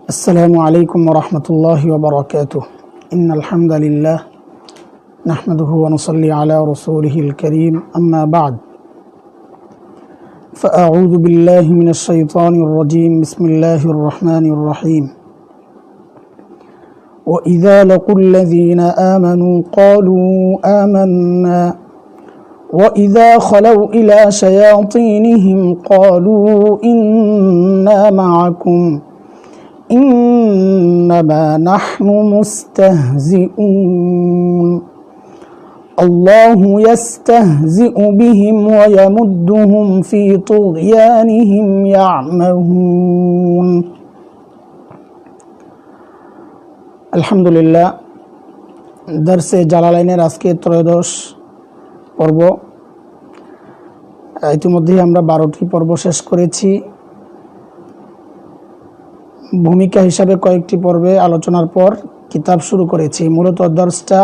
السلام عليكم ورحمة الله وبركاته. إن الحمد لله نحمده ونصلي على رسوله الكريم. أما بعد، فأعوذ بالله من الشيطان الرجيم. بسم الله الرحمن الرحيم. وإذا لقوا الذين آمنوا قالوا آمنا وإذا خلوا إلى شياطينهم قالوا إنا معكم إنما نحن مستهزئون الله يستهزئ بهم ويمدهم في طغيانهم يعمهون. আলহামদুলিল্লাহ, দর্সে জালালাইনের আজকে ত্রয়োদশ পর্ব। ইতিমধ্যেই আমরা 12টি পর্ব শেষ করেছি। ভূমিকা হিসাবে কয়েকটি পর্বে আলোচনার পর কিতাব শুরু করেছি। মূলত দর্সটা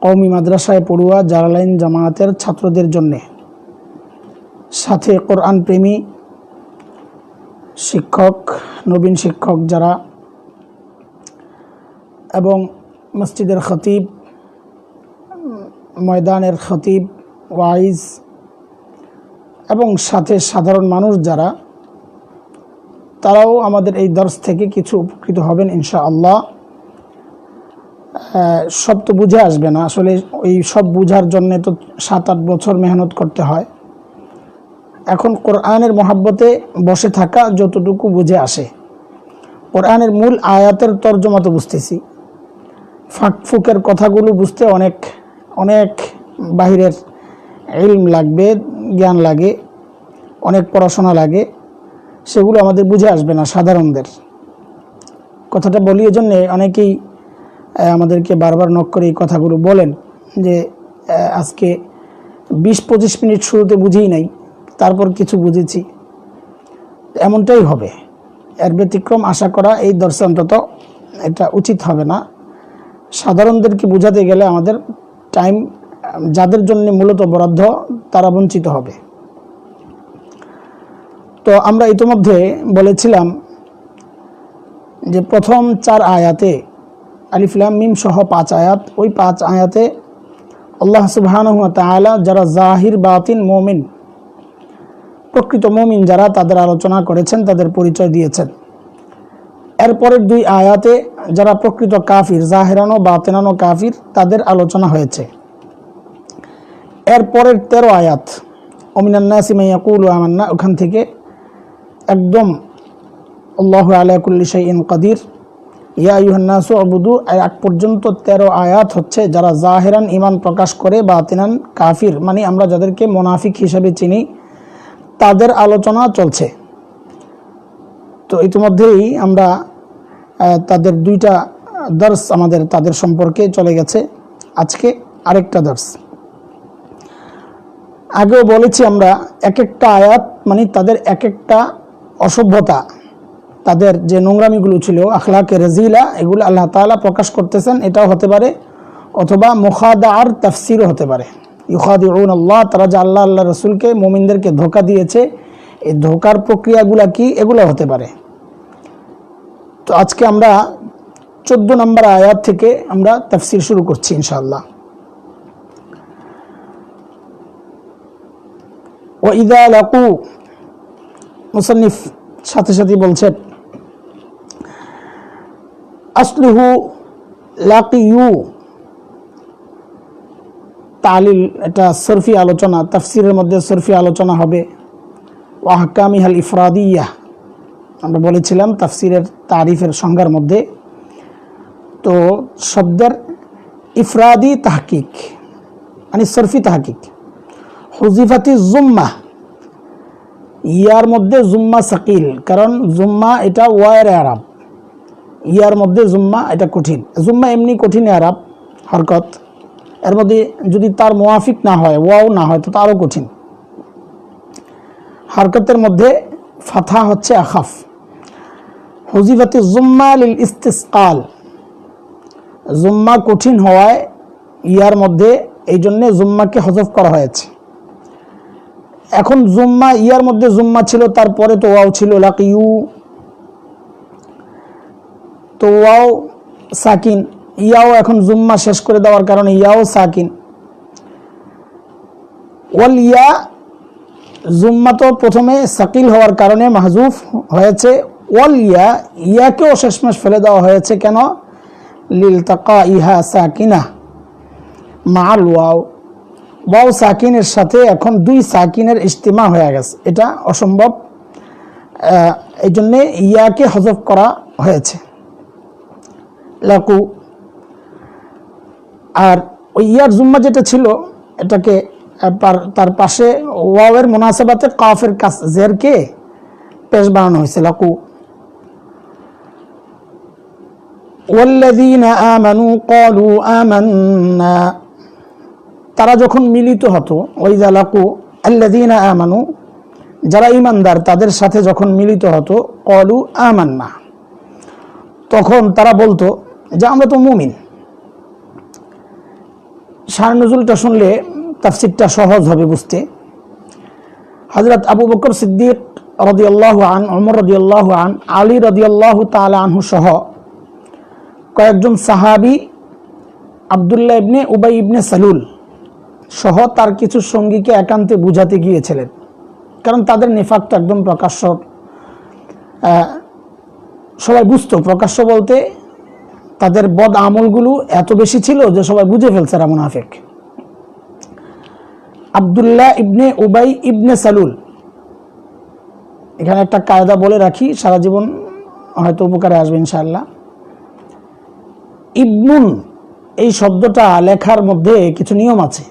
কওমি মাদ্রাসায় পড়ুয়া জালালাইন জামায়াতের ছাত্রদের জন্যে, সাথে কোরআন প্রেমী শিক্ষক, নবীন শিক্ষক যারা, এবং মসজিদের খতিব, ময়দানের খতিব, ওয়াইজ এবং সাথে সাধারণ মানুষ যারা, তারাও আমাদের এই দর্স থেকে কিছু উপকৃত হবেন ইনশাআল্লাহ। সব তো বুঝে আসবে না, আসলে ওই সব বুঝার জন্যে তো 7-8 বছর মেহনত করতে হয়। এখন কোরআনের মহাব্বতে বসে থাকা যতটুকু বুঝে আসে, কোরআনের মূল আয়াতের তর্জমা তো বুঝতেছি, ফাঁকফুকের কথাগুলো বুঝতে অনেক অনেক বাহিরের ইলম লাগবে, জ্ঞান লাগে, অনেক পড়াশোনা লাগে, সেগুলো আমাদের বুঝে আসবে না সাধারণদের। কথাটা বলি এজন্যে অনেকেই আমাদেরকে বারবার নক করে এই কথাগুলো বলেন যে আজকে 20-25 মিনিট শুরুতে বুঝেই নাই, তারপর কিছু বুঝেছি। এমনটাই হবে, এর ব্যতিক্রম আশা করা এই দর্শে অন্তত এটা উচিত হবে না। সাধারণদেরকে বোঝাতে গেলে আমাদের টাইম, যাদের জন্য মূলত বরাদ্দ, তারা বঞ্চিত হবে। তো আমরা ইতিমধ্যে বলেছিলাম যে প্রথম 4 আয়াতে, আলিফ লাম মিম সহ 5 আয়াত, ওই 5 আয়াতে আল্লাহ সুবহানাহু ওয়া তাআলা যারা জাহির বাতিন মুমিন, প্রকৃত মুমিন যারা, তাদের আলোচনা করেছেন, তাদের পরিচয় দিয়েছেন। এরপরের 2 আয়াতে যারা প্রকৃত কাফির, জাহিরানো বাতিনানো কাফির, তাদের আলোচনা হয়েছে। এরপরের 13 আয়াত ওমিনান নাসি মান ইয়াকুলু আমান্না, ওখান থেকে একদম আল্লাহু আলা কুল্লি শাইইন কাদির, ইয়া আইয়ুহান নাসু উবুদু, আগ পর্যন্ত 13 আয়াত হচ্ছে যারা জাহিরান ঈমান প্রকাশ করে, বাতিনান কাফির, মানে আমরা যাদেরকে মুনাফিক হিসেবে চিনি, তাদের আলোচনা চলছে। তো ইতিমধ্যেই আমরা তাদের 2টা দর্স আমাদের তাদের সম্পর্কে চলে গেছে। আজকে আরেকটা দর্স। আগেও বলেছি আমরা, এক একটা আয়াত মানে তাদের এক একটা অসভ্যতা, তাদের যে নোংরামিগুলো ছিল, আখলাকে রাজিলা, এগুলো আল্লাহ তাআলা প্রকাশ করতেছেন। এটাও হতে পারে, অথবা মুখাদার তাফসিরও হতে পারে। ইউখাদিউন আল্লাহ, তারা যে আল্লাহ রসুলকে, মুমিনদেরকে ধোঁকা দিয়েছে, এই ধোঁকার প্রক্রিয়াগুলা কি, এগুলো হতে পারে। তো আজকে আমরা 14 নম্বর আয়াত থেকে আমরা তাফসির শুরু করছি ইনশাআল্লাহ। ওয়াইদা লাকু, মুসান্নিফ সাথে সাথে বলছেন আসলুহু লাকিয়ু, তালিল, এটা সরফি আলোচনা, তাফসিরের মধ্যে সরফি আলোচনা হবে। ওয়া আহকামিহাল ইফরাদিয়া, আমরা বলেছিলাম তাফসিরের তারিফের সংজ্ঞার মধ্যে। তো শব্দের ইফরাদি তাহকিক মানে সরফি তাহকিক। হুজিফাতি জুম্মা, ইয়ার মধ্যে জুম্মা সাকিল, কারণ জুম্মা এটা ওয়ায়ের আরাব, ইয়ার মধ্যে জুম্মা এটা কঠিন। জুম্মা এমনি কঠিন আরাব হরকত, এর মধ্যে যদি তার মুয়াফিক না হয়, ওয়াও না হয়, তো আরও কঠিন। হরকতের মধ্যে ফাথা হচ্ছে আখাফ। হুজিফাতি জুম্মা লিল ইস্তিসকাল, জুম্মা কঠিন হওয়ায় ইয়ার মধ্যে, এই জন্যে জুম্মাকে হযফ করা হয়েছে। এখন জুম্মা ইয়ার মধ্যে জুম্মা ছিল, তারপরে তো ওয়াও ছিল লাকিউ। তো ওয়াও সাকিন, ইয়াও এখন জুম্মা শেষ করে দেওয়ার কারণে ইয়াও সাকিন। ওয়াল ইয়া জুম্মা তো প্রথমে সাকিল হওয়ার কারণে মাহজুফ হয়েছে। ওয়াল ইয়া, ইয়াকেও শেষমেশ ফেলে দেওয়া হয়েছে কেন? লিলতাকা ইহা সাকিনা মাল ওয়াও, ওয়াও সাকিনের সাথে এখন দুই সাকিনের ইজতিমা হয়ে গেছে, এটা অসম্ভব, এই জন্যে ইয়াকে হযফ করা হয়েছে লাকু। আর ওই ইয়ার জুম্মা যেটা ছিল এটাকে তার পাশে ওয়াওয়ের মুনাসাবাতে কাফের জেরকে পেশ বানানো হয়েছে লাকু। ওয়াল্লাযীনা আমানু ক্বালু আমান্না, তারা যখন মিলিত হতো, ওয়াইযা লাকু আল্লাযীনা আমানু, যারা ঈমানদার তাদের সাথে যখন মিলিত হতো, ক্বালু আমান্না, তখন তারা বলতো যে আমরা তো মুমিন। শান নুজুলটা শুনলে তাফসীরটা সহজ হবে বুঝতে। হযরত আবু বকর সিদ্দিক রাদিয়াল্লাহু আন, ওমর রাদিয়াল্লাহু আন, আলী রাদিয়াল্লাহু তাআলা আনহু সহ কয়েকজন সাহাবী, আব্দুল্লাহ ইবনে উবাই ইবনে সালুল সহ তার কিছু সঙ্গীকে একান্তে বুঝাতে গিয়েছিলেন, কারণ তাদের নিফাকটা একদম প্রকাশ্য, সবাই বুঝতো। প্রকাশ্য বলতে তাদের বদ আমলগুলো এত বেশি ছিল যে সবাই বুঝে ফেলছে এরা মুনাফিক। আব্দুল্লাহ ইবনে উবাই ইবনে সালুল, এখানে একটা কায়দা বলে রাখি, সারা জীবন হয়তো উপকারে আসবে ইনশাআল্লাহ। ইবনুন এই শব্দটা লেখার মধ্যে কিছু নিয়ম আছে,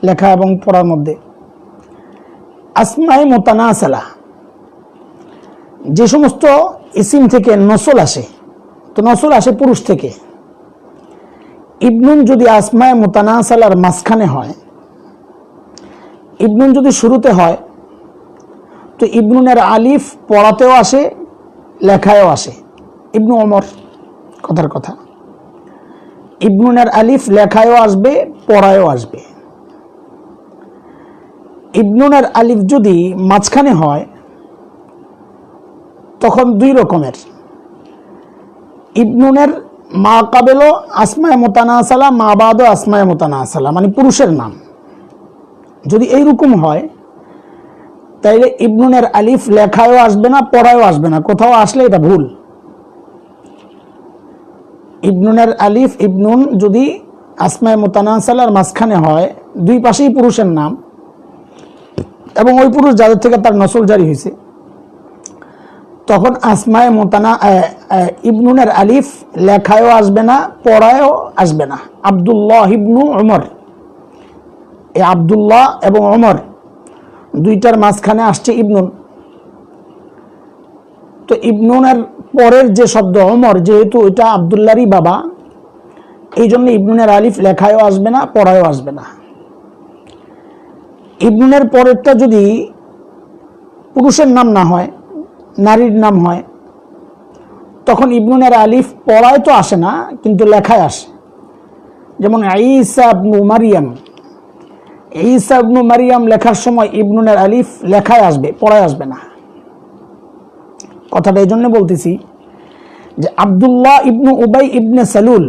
লেখা এবং পড়ার মধ্যে। আসমায়ে মুতানাসালা, যে সমস্ত ইসিম থেকে নসল আসে, তো নসল আসে পুরুষ থেকে। ইবনুন যদি আসমায়ে মুতানাসালার মাঝখানে হয়, ইবনুন যদি শুরুতে হয়, তো ইবনুনের আলিফ পড়াতেও আসে, লেখায়ও আসে। ইবনু ওমর কথার কথা, ইবনুনের আলিফ লেখায়ও আসবে, পড়ায়ও আসবে। ইবনুনের আলিফ যদি মাঝখানে হয় তখন দুই রকমের। ইবনুনের মা কাবেলো আসমায়ে মুতানাসালা, মা বাদও আসমায়ে মুতানাসালা, মানে পুরুষের নাম। যদি এইরকম হয় তাইলে ইবনুনের আলিফ লেখায়ও আসবে না, পড়ায়ও আসবে না, কোথাও আসলে এটা ভুল। ইবনুনের আলিফ, ইবনুন যদি আসমায়ে মুতানাসালার মাঝখানে হয়, দুই পাশেই পুরুষের নাম এবং ওই পুরুষ যাদের থেকে তার নসল জারি হয়েছে, তখন আসমায়ে ইবনুনের আলিফ লেখায়ও আসবে না, পড়ায়ও আসবে না। আব্দুল্লাহ ইবনু ওমর, এই আব্দুল্লাহ এবং ওমর দুইটার মাঝখানে আসছে ইবনুন। তো ইবনুনের পরের যে শব্দ ওমর, যেহেতু এটা আব্দুল্লাহরই বাবা, এই জন্য ইবনুনের আলিফ লেখায়ও আসবে না, পড়ায়ও আসবে না। ইবনুনের পরেরটা যদি পুরুষের নাম না হয়, নারীর নাম হয়, তখন ইবনুনের আলিফ পড়ায় তো আসে না, কিন্তু লেখায় আসে। যেমন ঈসা ইবনু মারিয়াম, ঈসা ইবনু মারিয়াম লেখার সময় ইবনুনের আলিফ লেখায় আসবে, পড়ায় আসবে না। কথাটা এই জন্য বলতেছি যে আব্দুল্লাহ ইবনু উবাই ইবনে সালুল,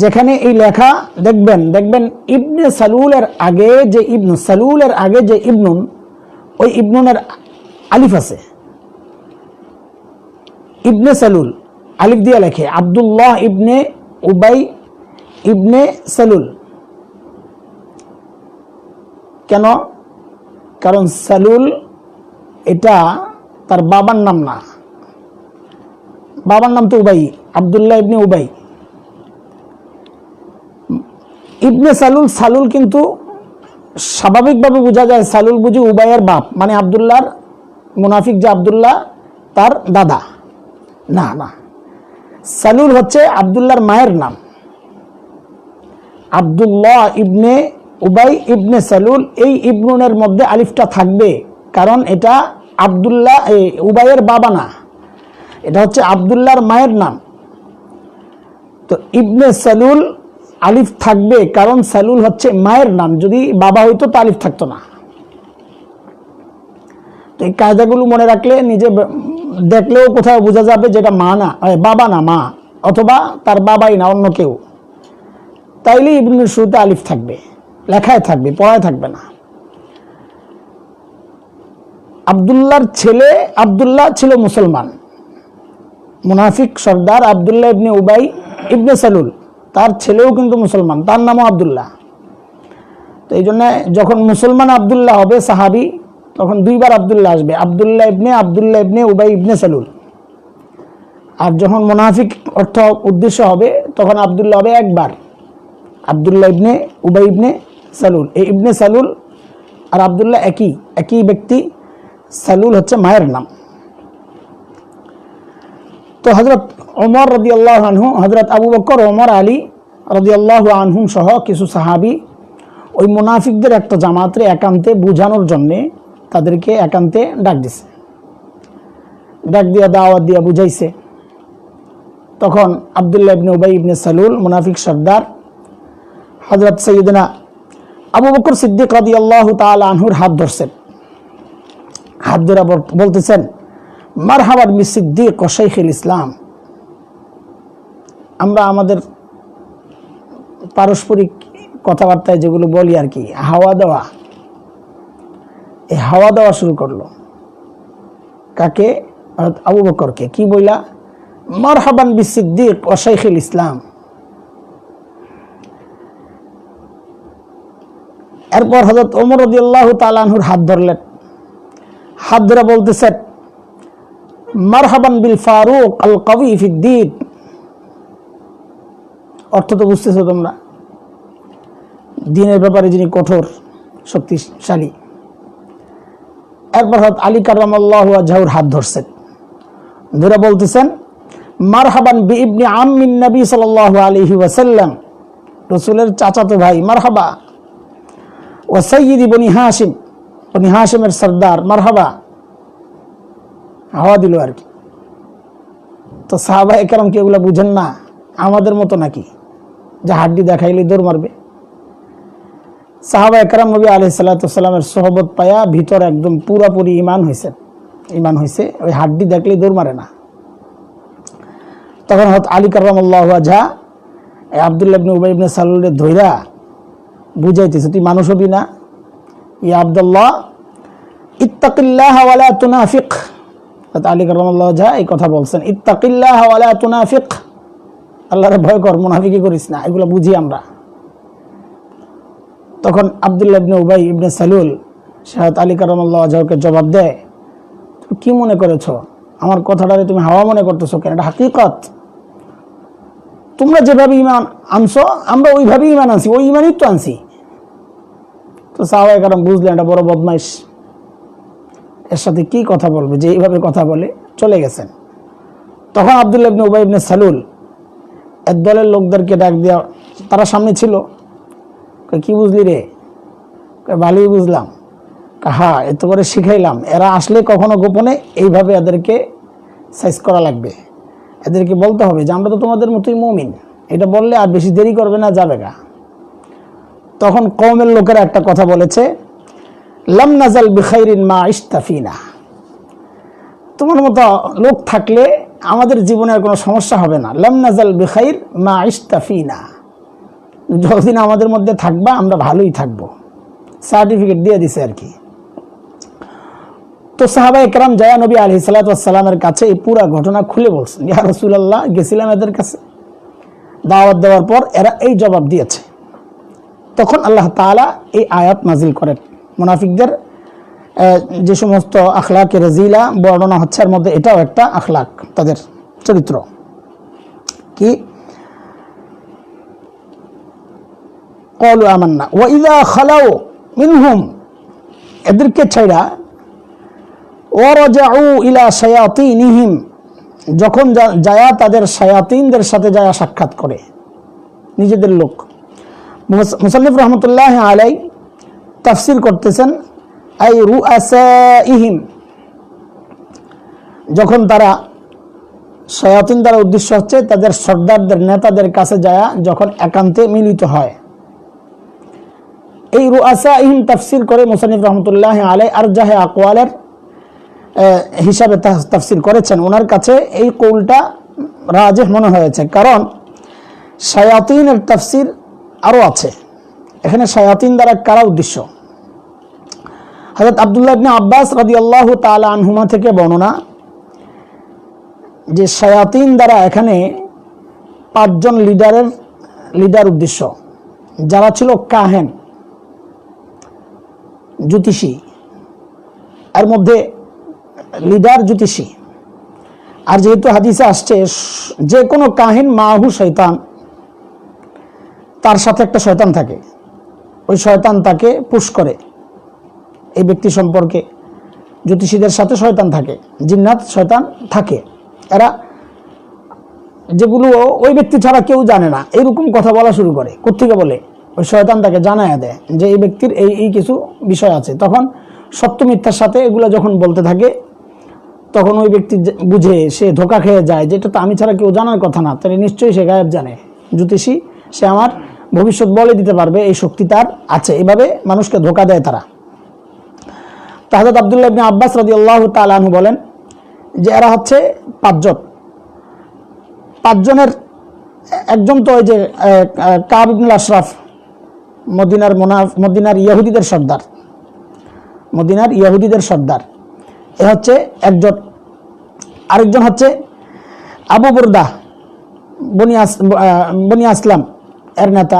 যেখানে এই লেখা দেখবেন ইবনে সালুলের আগে যে ইবনু, সালুলের আগে যে ইবনুন, ওই ইবনুনের আলিফ আছে। ইবনে সালুল আলিফ দিয়ে লেখে, আব্দুল্লাহ ইবনে উবাই ইবনে সালুল। কেন? কারণ সালুল এটা তার বাবার নাম না, বাবার নাম তো উবাই, আব্দুল্লাহ ইবনে উবাই। ইবনে সালুল, সালুল কিন্তু স্বাভাবিকভাবে বোঝা যায় সালুল বুঝি উবাইয়ের বাপ, মানে আব্দুল্লাহর, মুনাফিক যে আব্দুল্লাহ তার দাদা, না না, সালুল হচ্ছে আব্দুল্লাহর মায়ের নাম। আব্দুল্লাহ ইবনে উবাই ইবনে সালুল, এই ইবনুনের মধ্যে আলিফটা থাকবে, কারণ এটা আব্দুল্লাহ উবাইয়ের বাবা না, এটা হচ্ছে আব্দুল্লাহর মায়ের নাম। তো ইবনে সালুল আলিফ থাকবে, কারণ সালুল হচ্ছে মায়ের নাম, যদি বাবা হইতো তো আলিফ থাকতো না। তো এই কায়দাগুলো মনে রাখলে নিজে দেখলেও কোথাও বোঝা যাবে যেটা মা না, বাবা না মা, অথবা তার বাবাই না অন্য কেউ, তাইলে ইবনের শুরুতে আলিফ থাকবে, লেখায় থাকবে, পড়ায় থাকবে না। আব্দুল্লাহর ছেলে আব্দুল্লাহ ছিল মুসলমান, মুনাফিক সর্দার আব্দুল্লাহ ইবনে উবাই ইবনে সালুল, তার ছেলেও কিন্তু মুসলমান, তার নামও আব্দুল্লাহ। তো এই জন্য যখন মুসলমান আব্দুল্লাহ হবে সাহাবি, তখন দুইবার আব্দুল্লাহ আসবে, আব্দুল্লাহ ইবনে উবাই ইবনে সালুল। আর যখন মুনাফিক অর্থ উদ্দেশ্য হবে তখন আব্দুল্লাহ হবে একবার, আব্দুল্লাহ ইবনে উবাই ইবনে সালুল। এই ইবনে সালুল আর আব্দুল্লাহ একই ব্যক্তি, সালুল হচ্ছে মায়ের নাম। তো হযরত ওমর রাদিয়াল্লাহু আনহু, হযরত আবু বকর, ওমর, আলী রাদিয়াল্লাহু আনহুম সহ কিছু সাহাবী ওই মুনাফিকদের একটা জামাতে একান্তে বুঝানোর জন্যে তাদেরকে একান্তে ডাক দিছে, ডাক দিয়া দাওয়াত দিয়া বুঝাইছে। তখন আব্দুল্লাহ ইবনে উবাই ইবনে সালুল মুনাফিক সর্দার হযরত সাইয়্যিদনা আবু বকর সিদ্দিক রাদিয়াল্লাহু তাআলা আনহুর হাত ধরছেন, হাত ধরে বলতেছেন, মারহাবান বিসিদ্দিক ওয়া শাইখুল ইসলাম। আমরা আমাদের পারস্পরিক কথাবার্তায় যেগুলো বলি আর কি, হাওয়া দেওয়া, এই হাওয়া দেওয়া শুরু করলো। কাকে? আবু বকরকে। কি বইলা? মারহাবান বিসিদ্দিক ওয়া শাইখুল ইসলাম। এরপর হযরত ওমর রাদিয়াল্লাহু তাআলা আনহুর হাত ধরলেন, হাত ধরে বলতেছেন, মারহাবান বিল ফারুক আল কওয়ি ফিদ্দীন। অর্থ তো বুঝতেছো তোমরা, দ্বীনের ব্যাপারে যিনি কঠোর শক্তিশালী। এরপর হযরত আলী কাররামাল্লাহু ওয়াজহুর হাত ধরছেন, ধরে বলতেছেন, মারহাবান বি ইবনে আম্মিন নবী সাল্লাল্লাহু আলাইহি ওয়াসাল্লাম, রাসূলের চাচাতো ভাই, মারহাবা। ওয়া সাইয়্যিদি বনি হাশিম, বনি হাশিমের সর্দার, মারহাবা। হাওয়া দিল আর কি। তো সাহাবায়ে কেরাম কি এগুলো বুঝেন না? আমাদের মতো নাকি যে হাড্ডি দেখাইলে দৌড় মারবে? সাহাবায়ে কেরাম নবী আলাইহিস সালাতু ওয়াস সালামের সোহবত পায়া ভিতর একদম পুরাপুরি ঈমান হয়েছে, ওই হাড্ডি দেখলেই দৌড় মারে না। তখন হযরত আলী কাররামাল্লাহু ওয়াজহা আব্দুল্লাহ ইবনে উবাই ইবনে সালুলের ধইরা বুঝাইতেছে, তুই মানুষ হবি না? ইয়া আব্দুল্লাহ ইত্তাকিল্লাহ ওয়া লা তুনাফিক। হযরত আলী কাররামাল্লাহু ওয়াজহা এই কথা বলছেন, ইত্তাকিল্লাহ ওয়া লা তুনাফিক, আল্লাহর ভয় কর, মুনাফিকি করিস না। এগুলো বুঝি আমরা। তখন আব্দুল্লাহ ইবনে উবাই ইবনে সালুল হযরত আলী কাররামাল্লাহু ওয়াজহাকে জবাব দেয়, তুমি কি মনে করেছো আমার কথাটারে তুমি হাওয়া মনে করতেছো কেন? এটা হাকিকত। তোমরা যেভাবে ঈমান আনছো আমরা ওইভাবেই ঈমান আনছি, ওই ঈমানই তো আনছি। তো সাহাবায়ে কেরাম বুঝলেন এটা বড় বদমাইশ, এর সাথে কি কথা বলবে, যে এইভাবে কথা বলে, চলে গেছেন। তখন আব্দুল্লাহ ইবনে উবাই ইবনে সালুল এর দলের লোকদেরকে ডাক দেওয়া, তারা সামনে ছিল। কি বুঝলি রে? ভালোই বুঝলাম। হ্যাঁ, এত করে শিখাইলাম, এরা আসলে কখনো গোপনে এইভাবে এদেরকে সাইজ করা লাগবে, এদেরকে বলতে হবে যে আমরা তো তোমাদের মতোই মুমিন। এটা বললে আর বেশি দেরি করবে না, যাবে গা। তখন কওমের লোকেরা একটা কথা বলেছে, লাম নাজাল বিখাইরিন মা ইশতাফিনা, তোমার মতো লোক থাকলে আমাদের জীবনের কোনো সমস্যা হবে না। লাম নাজাল বিখাইর মা ইশতাফিনা, যতদিন আমাদের মধ্যে থাকবা আমরা ভালোই থাকবো, সার্টিফিকেট দিয়ে দিছে আর কি। তো সাহাবায়ে কেরাম যায় নবী আলাইহিস সালাতু ওয়াস সালামের কাছে এই পুরো ঘটনা খুলে বলছেন, ইয়া রাসূলুল্লাহ, গেছিলাম এদের কাছে, দাওয়াত দেওয়ার পর এরা এই জবাব দিয়েছে। তখন আল্লাহ তাআলা এই আয়াত নাজিল করেন। মুনাফিকদের যে সমস্ত আখলাকে রাজিলা বর্ণনা হচ্ছে, এর মধ্যে এটাও একটা আখলাক, তাদের চরিত্র কি, ক্বালু আমান্না ওয়া ইযা খালাউ মিনহুম, এদেরকে ছাইরা, ওয়া রাজাউ ইলা শায়াতিনিহিম, যখন যায় তাদের শায়াতিনদের সাথে যায় সাক্ষাৎ করে, নিজেদের লোক। মুসান্নিফ রাহমাতুল্লাহি আলাইহি তাফসীর করতেছেন, আই রুআসাইহিম, যখন তারা শায়াতিন দ্বারা উদ্দেশ্য হচ্ছে তাদের সর্দারদের, নেতাদের কাছে যায় যখন একান্তে মিলিত হয়। এই রুআসাইহিম তাফসীর করে মুসান্নিফ রাহমাতুল্লাহি আলাইহি আরজাহে আকওয়ালের হিসাবে তাফসির করেছেন, ওনার কাছে এই কৌলটা রাজিহ মনে হয়েছে। কারণ শায়াতিনের তাফসির আরও আছে। এখানে শায়াতিন দ্বারা কারা উদ্দেশ্য? হযরত আব্দুল্লাহ ইবনে আব্বাস রাদিয়াল্লাহু তাআলা আনহুমা থেকে বর্ণনা যে শায়াতিন দ্বারা এখানে 5 জন লিডার উদ্দেশ্য, যারা ছিল কাহেন, জ্যোতিষী। এর মধ্যে লিডার জ্যোতিষী। আর যেহেতু হাদিসে আসছে যে কোনো কাহিন মাহু শয়তান, তার সাথে একটা শয়তান থাকে, ওই শয়তান তাকে পুশ করে। এই ব্যক্তি সম্পর্কে জ্যোতিষীদের সাথে শয়তান থাকে, জিন্নাত শয়তান থাকে। এরা যেগুলো ওই ব্যক্তি ছাড়া কেউ জানে না, এইরকম কথা বলা শুরু করে। কোত্থেকে বলে? ওই শয়তান তাকে জানায় দেয় যে এই ব্যক্তির এই কিছু বিষয় আছে। তখন সত্য মিথ্যার সাথে এগুলো যখন বলতে থাকে, তখন ওই ব্যক্তি বুঝে, সে ধোকা খেয়ে যায়, যেটা তো আমি ছাড়া কেউ জানার কথা না, তাহলে নিশ্চয়ই সে গায়েব জানে, জ্যোতিষী, সে আমার ভবিষ্যৎ বলে দিতে পারবে, এই শক্তি তার আছে। এভাবে মানুষকে ধোকা দেয় তারা। হযরত আব্দুল্লাহ ইবনে আব্বাস রাদিয়াল্লাহু তাআলা আনহু বলেন যে এরা হচ্ছে 5 জন। 5 জনের একজন তো ওই যে কাব ইবনুল আশরাফ, মদিনার ইহুদিদের সর্দার, মদিনার ইহুদিদের সর্দার, এ হচ্ছে একজন। আরেকজন হচ্ছে আবু বুরদা বনি আসলাম এর নেতা।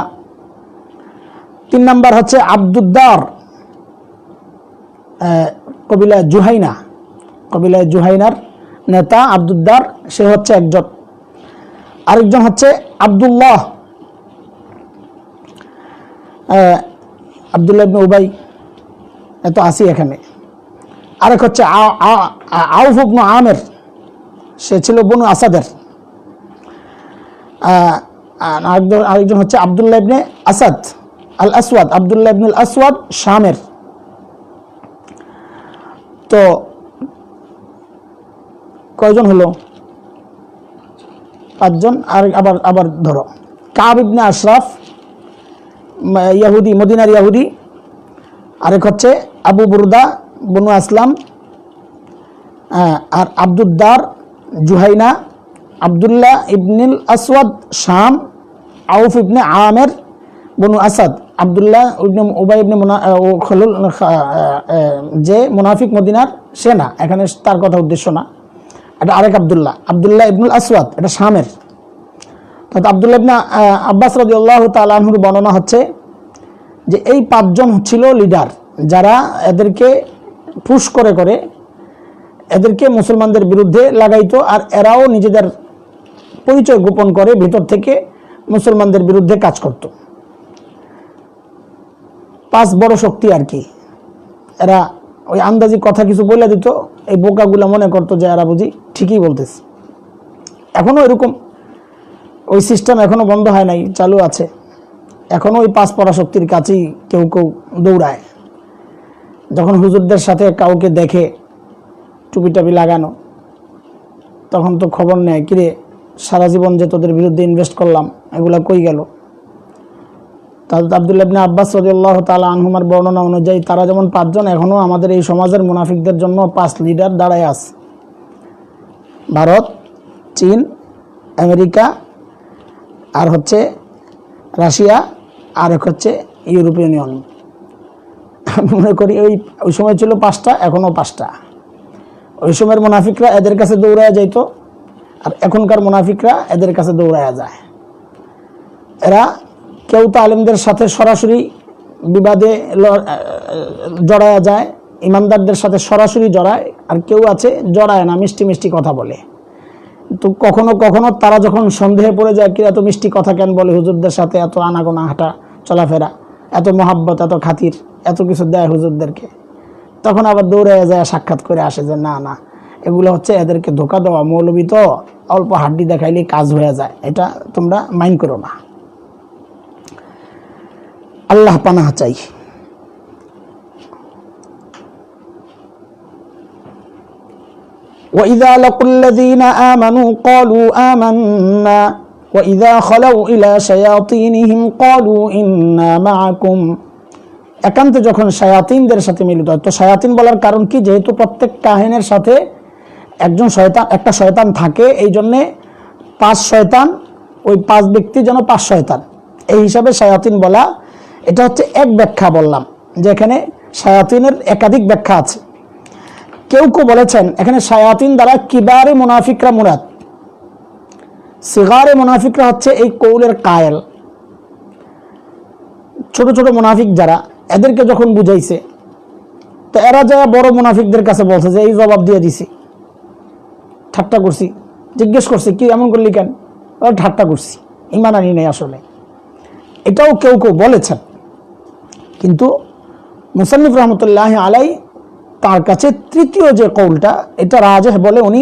3 নাম্বার হচ্ছে আব্দুদ্দার, কবিলায় জুহাইনার নেতা আব্দুদ্দার, সে হচ্ছে একজন। আরেকজন হচ্ছে আব্দুল্লাহ ইবনে উবাই, এত আসি এখানে। আরেক হচ্ছে আউফ ইবনে আমের, সে ছিল বনু আসাদের। আরেকজন হচ্ছে আব্দুল্লাহ ইবনে আসাদ আল আসওয়াদ, আব্দুল্লাহ ইবনে আল আসওয়াদ শামের। তো কয়জন হলো? 5 জন। আর আবার ধরো কাব ইবনে আশরাফ ইহুদি, মদিনার ইহুদি। আরেক হচ্ছে আবু বুরদা বনু আসলাম, আর আব্দুদ্দার জুহাইনা, আব্দুল্লাহ ইবনুল আসওয়াদ শাম, আউফ ইবনে আমের বনু আসাদ, আব্দুল্লাহ ইবনে উবাই ইবনে খলুল, যে মুনাফিক মদিনার, সে না, এখানে তার কথা উদ্দেশ্য না। এটা আরেক আব্দুল্লাহ ইবনুল আসওয়াদ, এটা শামের। তো আব্দুল্লাহ ইবনে আব্বাস রাদিয়াল্লাহু তাআলা আনহুর বর্ণনা হচ্ছে যে এই 5 জন ছিল লিডার, যারা এদেরকে পুশ করে এদেরকে মুসলমানদের বিরুদ্ধে লাগাইতো। আর এরাও নিজেদের পরিচয় গোপন করে ভিতর থেকে মুসলমানদের বিরুদ্ধে কাজ করত। 5 বড় শক্তি আর কি। এরা ওই আন্দাজি কথা কিছু বলে দিত, এই বোকাগুলা মনে করতো যে এরা বুঝি ঠিকই বলতেছে। এখনো এরকম ওই সিস্টেম এখনো বন্ধ হয় নাই, চালু আছে। এখনো ওই 5 পরাশক্তির কাছেই কেউ দৌড়ায়। যখন হুজুরদের সাথে কাউকে দেখে টুপি টাপি লাগানো, তখন তো খবর নেয়, কিরে সারা জীবন যে তোদের বিরুদ্ধে ইনভেস্ট করলাম, এগুলা কই গেল? হযরত আব্দুল্লাহ ইবনে আব্বাস রাদিয়াল্লাহু তাআলা আনহুমার বর্ণনা অনুযায়ী তারা যেমন 5 জন, এখনো আমাদের এই সমাজের মুনাফিকদের জন্য 5 লিডার দাঁড়ায় আছে। ভারত, চীন, আমেরিকা, আর হচ্ছে রাশিয়া, আর এক হচ্ছে ইউরোপিয়ান ইউনিয়ন। আমি মনে করি ওই সময় ছিল 5টা, এখনও 5টা। ওই সময়ের মুনাফিকরা এদের কাছে দৌড়ায় যাইতো, আর এখনকার মুনাফিকরা এদের কাছে দৌড়ায় যায়। এরা কেউ তো আলেমদের সাথে সরাসরি বিবাদে জড়ায়া যায়, ইমানদারদের সাথে সরাসরি জড়ায়, আর কেউ আছে জড়ায় না, মিষ্টি মিষ্টি কথা বলে। তো কখনো কখনো তারা যখন সন্দেহে পড়ে যায়, কি এত মিষ্টি কথা কেন বলে হুজুরদের সাথে, এত আনাগোনা হাঁটা চলাফেরা, এত মহাব্বত, এত খাতির, এত কিছু দেয় হুজুরদেরকে, তখন আবার দৌড়ে যায়, সাক্ষাৎ করে আসে যে না, এগুলো হচ্ছে এদেরকে ধোকা দেওয়া। মৌলবী তো অল্প হাড্ডি দেখাইলেই কাজ হয়ে যায়, এটা তোমরা মাইন্ড করো না। আল্লাহ পানাহ চাই। وَإِذَا لَقُوا الَّذِينَ آمَنُوا قَالُوا آمَنَّا وَإِذَا خَلَوْا إِلَى شَيَاطِينِهِمْ قَالُوا إِنَّا مَعَكُمْ একান্তে যখন শায়াতিনদের সাথে মিলিত হয়। তো শায়াতিন বলার কারণ কি, যেহেতু প্রত্যেক কাহিনের সাথে একটা শয়তান থাকে, এই জন্যে 5 শয়তান, ওই 5 ব্যক্তি যেন 5 শয়তান, এই হিসাবে শায়াতিন বলা। এটা হচ্ছে এক ব্যাখ্যা বললাম, যে এখানে শায়াতিনের একাধিক ব্যাখ্যা আছে। কেউ কেউ বলেছেন এখানে শায়াতিন দ্বারা কিবারে মুনাফিকরা মুরাদ। সিগারে মুনাফিকরা হচ্ছে এই কৌলের কায়েল, ছোট ছোট মুনাফিক যারা, এদেরকে যখন বুঝাইছে, তো এরা যায় বড় মুনাফিকদের কাছে বলছে যে এই জবাব দিয়ে দিছি, ঠাট্টা করছি, জিজ্ঞেস করছি কি এমন করলি কেন, ঠাট্টা করছি, ইমান আনি নেই আসলে। এটাও কেউ কেউ বলেছেন, কিন্তু মুসান্নিফ রহমতুল্লাহ আলাই তার কাছে তৃতীয় যে কৌলটা, এটা রাজেহ বলে উনি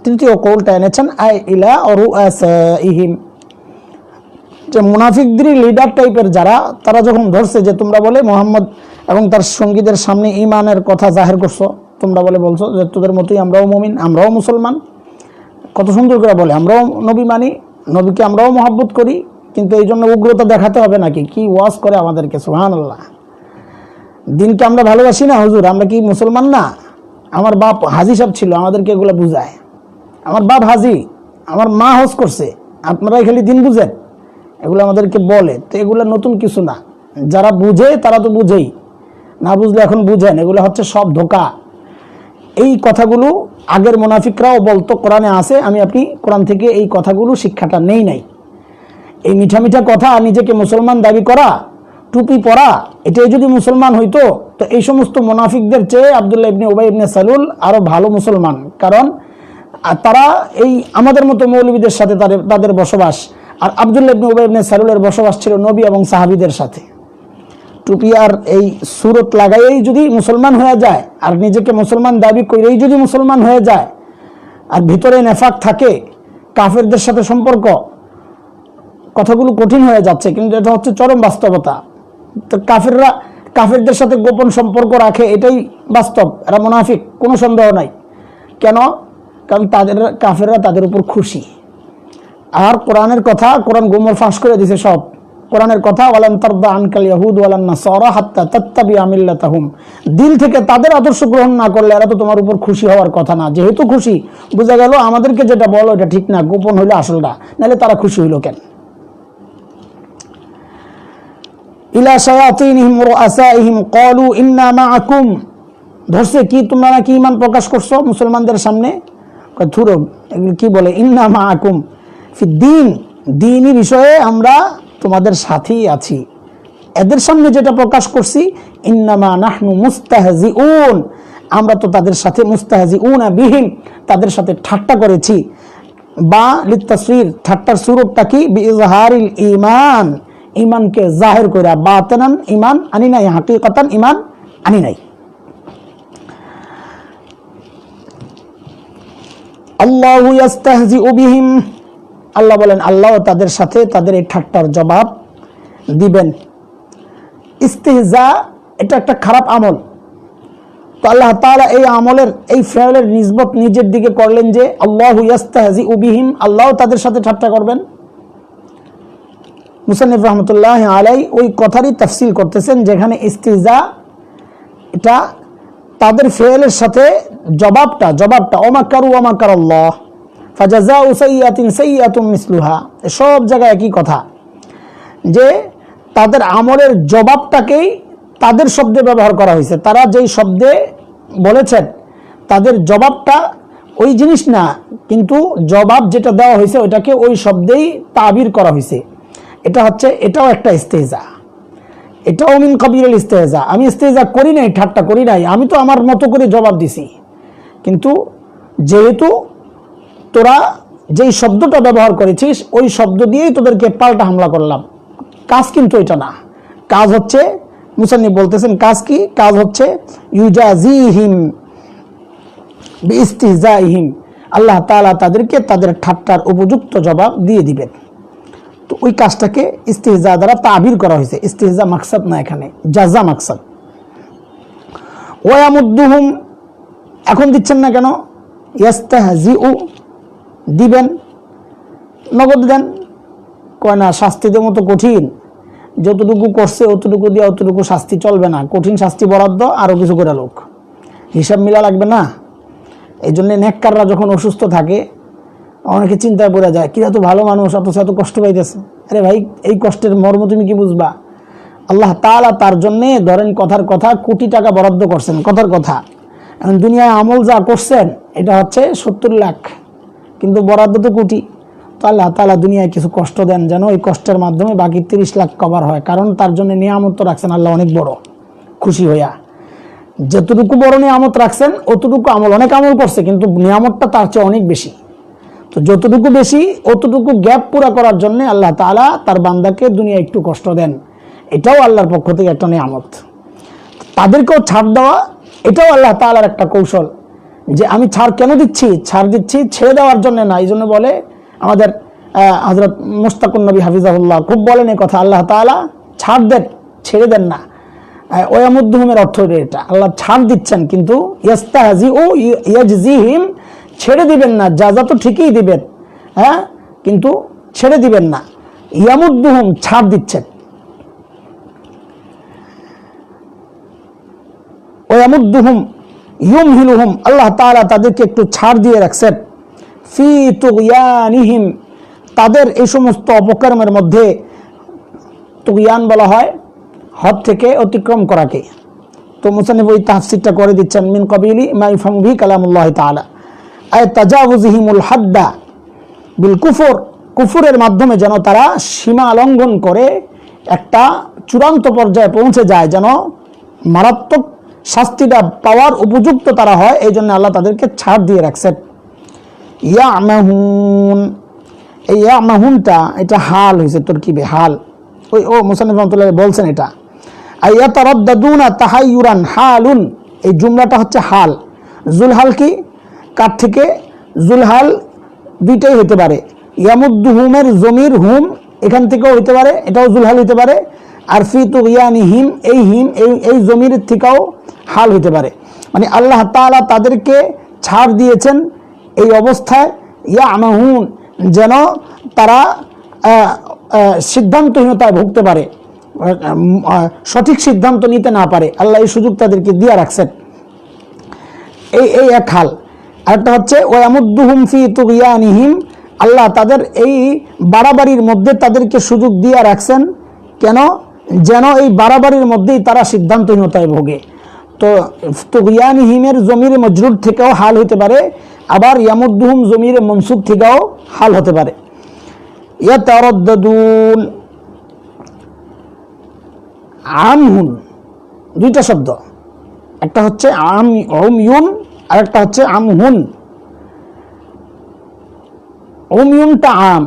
তৃতীয় কৌলটা এনেছেন, আই ইলা রুআসাইহিম, যে মুনাফিকদের লিডার টাইপের যারা, তারা যখন ধরছে যে তোমরা বলে মোহাম্মদ এবং তার সঙ্গীদের সামনে ইমানের কথা জাহের করছো, তোমরা বলছো যে তোদের মতোই আমরাও মুমিন, আমরাও মুসলমান, কত সুন্দর করে বলে আমরাও নবী মানি, নবীকে আমরাও মহব্বত করি, কিন্তু এই জন্য উগ্রতা দেখাতে হবে নাকি? কি ওয়াজ করে আমাদেরকে, সুবহানাল্লাহ। দিনকে আমরা ভালোবাসি না হুজুর, আমরা কি মুসলমান না? আমার বাপ হাজি সাহেব ছিল, আমাদেরকে এগুলো বুঝায়। আমার বাপ হাজি, আমার মা হজ করছে, আপনারাই খালি দিন বুঝেন, এগুলো আমাদেরকে বলে। তো এগুলো নতুন কিছু না, যারা বুঝে তারা তো বুঝেই, না বুঝলে এখন বুঝেন, এগুলো হচ্ছে সব ধোঁকা। এই কথাগুলো আগের মুনাফিকরাও বলতো, কোরআনে আছে, আপনি কোরআন থেকে এই কথাগুলো শিক্ষাটা নেই নাই। এই মিঠা মিঠা কথা, নিজেকে মুসলমান দাবি করা, টুপি পরা, এটাই যদি মুসলমান হইতো, তো এই সমস্ত মুনাফিকদের চেয়ে আব্দুল্লাহ ইবনে উবাই ইবনে সালুল আরো ভালো মুসলমান। কারণ তারা এই আমাদের মতো মৌলবীদের সাথে তাদের বসবাস, আর আব্দুল্লাহ ইবনে উবাই ইবনে সালুলের বসবাস ছিল নবী এবং সাহাবীদের সাথে। টুপি আর এই সুরত লাগাইয়েই যদি মুসলমান হয়ে যায়, আর নিজেকে মুসলমান দাবি করেই যদি মুসলমান হয়ে যায়, আর ভিতরে নেফাক থাকে, কাফেরদের সাথে সম্পর্ক, কথাগুলো কঠিন হয়ে যাচ্ছে, কিন্তু এটা হচ্ছে চরম বাস্তবতা। তো কাফেরদের সাথে গোপন সম্পর্ক রাখে, এটাই বাস্তব, এরা মুনাফিক, কোনো সন্দেহ নাই। কেন? কারণ কাফেররা তাদের উপর খুশি। আর কোরআনের কথা, কোরআন গোমর ফাঁস করে দিছে সব। কোরআনের কথা, ওয়ালান তারদা আনকাল ইয়াহুদ ওয়ালান নাসারা হাত্তা তাত্তাবিআ মিল্লাতাহুম, দিল থেকে তাদের আদর্শ গ্রহণ না করলে এরা তো তোমার উপর খুশি হওয়ার কথা না। যেহেতু খুশি, বোঝা গেল আমাদেরকে যেটা বলো এটা ঠিক না, গোপন হইলো আসলটা, নাহলে তারা খুশি হইলো কেন? ইলা শায়াতিনহিম রুআসাইহিম ক্বালু ইন্না মাআকুম, ধরছে কি তোমরা নাকি ঈমান প্রকাশ করছো মুসলমানদের সামনে? ধুরো, এগুলো কি বলে? ইন্না মাআকুম ফিদ্দীন, দ্বীনি বিষয়ে আমরা তোমাদের সাথেই আছি। এদের সামনে যেটা প্রকাশ করছি, ইন্নামা নাহনু মুস্তাহজিউন, আমরা তো তাদের সাথে মুস্তাহজিউনা বিহিম, তাদের সাথে ঠাট্টা করেছি। বা লিতাসরির, ঠাট্টার সুরতটা কি? বিইজহারিল ঈমান, ঈমানকে জাহির কইরা, বাতিনান ঈমান আনি নাই, হাকিকাতান ঈমান আনি নাই। আল্লাহু ইয়াস্তাহজিউ বিহিম, আল্লাহ বলেন আল্লাহ তাদের সাথে তাদের এই ঠাট্টার জবাব দিবেন। ইস্তিহজা এটা একটা খারাপ আমল, তো আল্লাহ তাআলা এই আমলের, এই ফেলের নিসবত নিজের দিকে করলেন যে আল্লাহু ইয়াস্তাহজিউ বিহিম, আল্লাহ তাদের সাথে ঠাট্টা করবেন। মুসান্নিফ রহমতুল্লাহ আলাই ওই কথারই তাফসিল করতেছেন, যেখানে ইস্তিহজা এটা তাদের ফেলের সাথে জবাবটা ওমাকারু ওমাকার আল্লাহ ফাজাযাউ সাইয়্যাতিন সাইয়্যাতুম মিসলুহা, সব জায়গায় একই কথা, যে তাদের আমলের জবাবটাকেই তাদের শব্দে ব্যবহার করা হয়েছে। তারা যেই শব্দে বলেছেন, তাদের জবাবটা ওই জিনিস না, কিন্তু জবাব যেটা দেওয়া হয়েছে ওইটাকে ওই শব্দেই তাবির করা হয়েছে। এটাও একটা ইস্তেহজা, এটাও মিন কাবিলিল ইস্তেহজা। আমি ইস্তেহজা করি নাই, ঠাট্টা করি নাই, আমি তো আমার মতো করে জবাব দিছি, কিন্তু যেহেতু তোরা যেই শব্দটা ব্যবহার করেছিস ওই শব্দ দিয়েই তোদেরকে পাল্টা হামলা করলাম। কাজ কিন্তু এটা না, কাজ হচ্ছে, মুসান্নিফ বলতেছেন কাজ কি? কাজ হচ্ছে ইউজাজিহিম বিইস্তিহজাইহিম, আল্লাহ তাআলা তাদেরকে তাদের ঠাট্টার উপযুক্ত জবাব দিয়ে দিবেন। তো ওই কাজটাকে ইস্তিহজা দ্বারা তাবির করা হয়েছে। ইস্তিহজা মাকসাদ না, এখানে জাযা মাকসাদ। ওয়ায়ামুদ্দুহুম, এখন দিচ্ছেন না কেন? ইয়াস্তাহজিউ, দিবেন, নগদ দেন। কয় না শাস্তি দেওয়ার মতো কঠিন, যতটুকু করছে অতটুকু দিয়ে অতটুকু শাস্তি চলবে না, কঠিন শাস্তি বরাদ্দ, আরও কিছু করে লোক, হিসাব মিলা লাগবে না। এই জন্যে নেককাররা যখন অসুস্থ থাকে অনেকে চিন্তায় পড়ে যায়, কিরা তো ভালো মানুষ, অথচ এত কষ্ট পাইতেছে। আরে ভাই, এই কষ্টের মর্ম তুমি কি বুঝবা? আল্লাহ তাআলা তার জন্যে ধরেন কথার কথা কোটি টাকা বরাদ্দ করছেন, কথার কথা। এখন দুনিয়ায় আমল যা করছেন এটা হচ্ছে 70 লাখ, কিন্তু বরাদ্দ তো কোটি। তো আল্লাহ তাআলা দুনিয়ায় কিছু কষ্ট দেন যেন ওই কষ্টের মাধ্যমে বাকি 30 লাখ কভার হয়, কারণ তার জন্য নিয়ামত তো রাখছেন আল্লাহ অনেক বড়, খুশি হইয়া। যতটুকু বড় নিয়ামত রাখছেন অতটুকু আমল, অনেক আমল করছে কিন্তু নিয়ামতটা তার চেয়ে অনেক বেশি। তো যতটুকু বেশি অতটুকু গ্যাপ পুরা করার জন্য আল্লাহ তাআলা তার বান্দাকে দুনিয়া একটু কষ্ট দেন, এটাও আল্লাহর পক্ষ থেকে একটা নিয়ামত। তাদেরকেও ছাড় দেওয়া এটাও আল্লাহ তাআলার একটা কৌশল, যে আমি ছাড় কেন দিচ্ছি, ছাড় দিচ্ছি ছেড়ে দেওয়ার জন্য না। এই জন্য বলে আমাদের হযরত মুশতাকুন নবী হাফিজাহুল্লাহ খুব বলেন এই কথা, আল্লাহ তাআলা ছাড় দেন, ছেড়ে দেন না। ওয়ামুদ্দুহুমের অর্থ এটা, আল্লাহ ছাড় দিচ্ছেন কিন্তু ইয়াস্তাহজিউ ইয়াজজিহিম, ছেড়ে দিবেন না, যাজা তো ঠিকই দিবেন, হ্যাঁ, কিন্তু ছেড়ে দিবেন না। ইয়ামুদ্দুহুম, ছাড় দিচ্ছেন। ওয়ামুদ্দুহুম ইউমহিলুহুম, আল্লাহ তাআলা তাদেরকে একটু ছাড় দিয়ে রাখছেন। ফি তুগয়ানিহিম, তাদের এই সমস্ত অপকর্মের মধ্যে, তুগয়ান বলা হয় হদ থেকে অতিক্রম করাকে। তো মুসান্নিফ ওই তাফসীরটা করে দিচ্ছেন, মিন কাবিলি মা ইফহামু বিহি কালামুল্লাহ তাআলা, আয় তাজাউযুহিমুল হাদ্দা বিল কুফর, কুফরের মাধ্যমে যেন তারা সীমা লঙ্ঘন করে একটা চূড়ান্ত পর্যায়ে পৌঁছে যায়, যেন মারাত্মক শাস্তিটা পাওয়ার উপযুক্ত তারা হয়। এই জন্য আল্লাহ তাদেরকে ছাড় দিয়ে রাখছেন। ইয়ামাহুন, এই ইয়ামাহুনটা এটা হাল হয়েছে তরকিবে, হাল। ওই মুসান্নিফ রাহমাতুল্লাহ বলছেন এটা আয়াতারাদ্দাদুনা তাহায়ুরান হালুন, এই জুমলাটা হচ্ছে হাল। জুলহাল কি, কার থেকে জুলহাল দুইটাই হতে পারে। ইয়ামুদ্দুহুমের জমির হুম এখান থেকেও হইতে পারে, এটাও জুলহাল হইতে পারে। আর ফি তুগয়ানিহিম, এই হিম এই জমির থেকেও হাল হইতে পারে। মানে আল্লাহ তাআলা তাদেরকে ছাড় দিয়েছেন এই অবস্থায়, ইয়ামাহুন, যেন তারা সিদ্ধান্তহীনতায় ভুগতে পারে, সঠিক সিদ্ধান্ত নিতে না পারে। আল্লাহ এই সুযোগ তাদেরকে দিয়ে রাখছেন। এই এক হাল। আরেকটা হচ্ছে ওয়ামুদ্দুহুম ফি তুগয়ানিহিম, আল্লাহ তাদের এই বাড়াবাড়ির মধ্যে তাদেরকে সুযোগ দিয়ে রাখছেন। কেন? যেন এই বাড়াবাড়ির মধ্যেই তারা সিদ্ধান্তহীনতায় ভোগে। তো তুগয়ানিহিমের জমির মজরুর থেকেও হাল হতে পারে, আবার ইয়ামুদ্দুহুম জমির মনসুব থেকেও হাল হতে পারে। ইয়াতারাদ্দাদুন, আমহুন, দুইটা শব্দ, একটা হচ্ছে আময়ুন আর একটা হচ্ছে আমহুন। অমিয়ুনটা আম,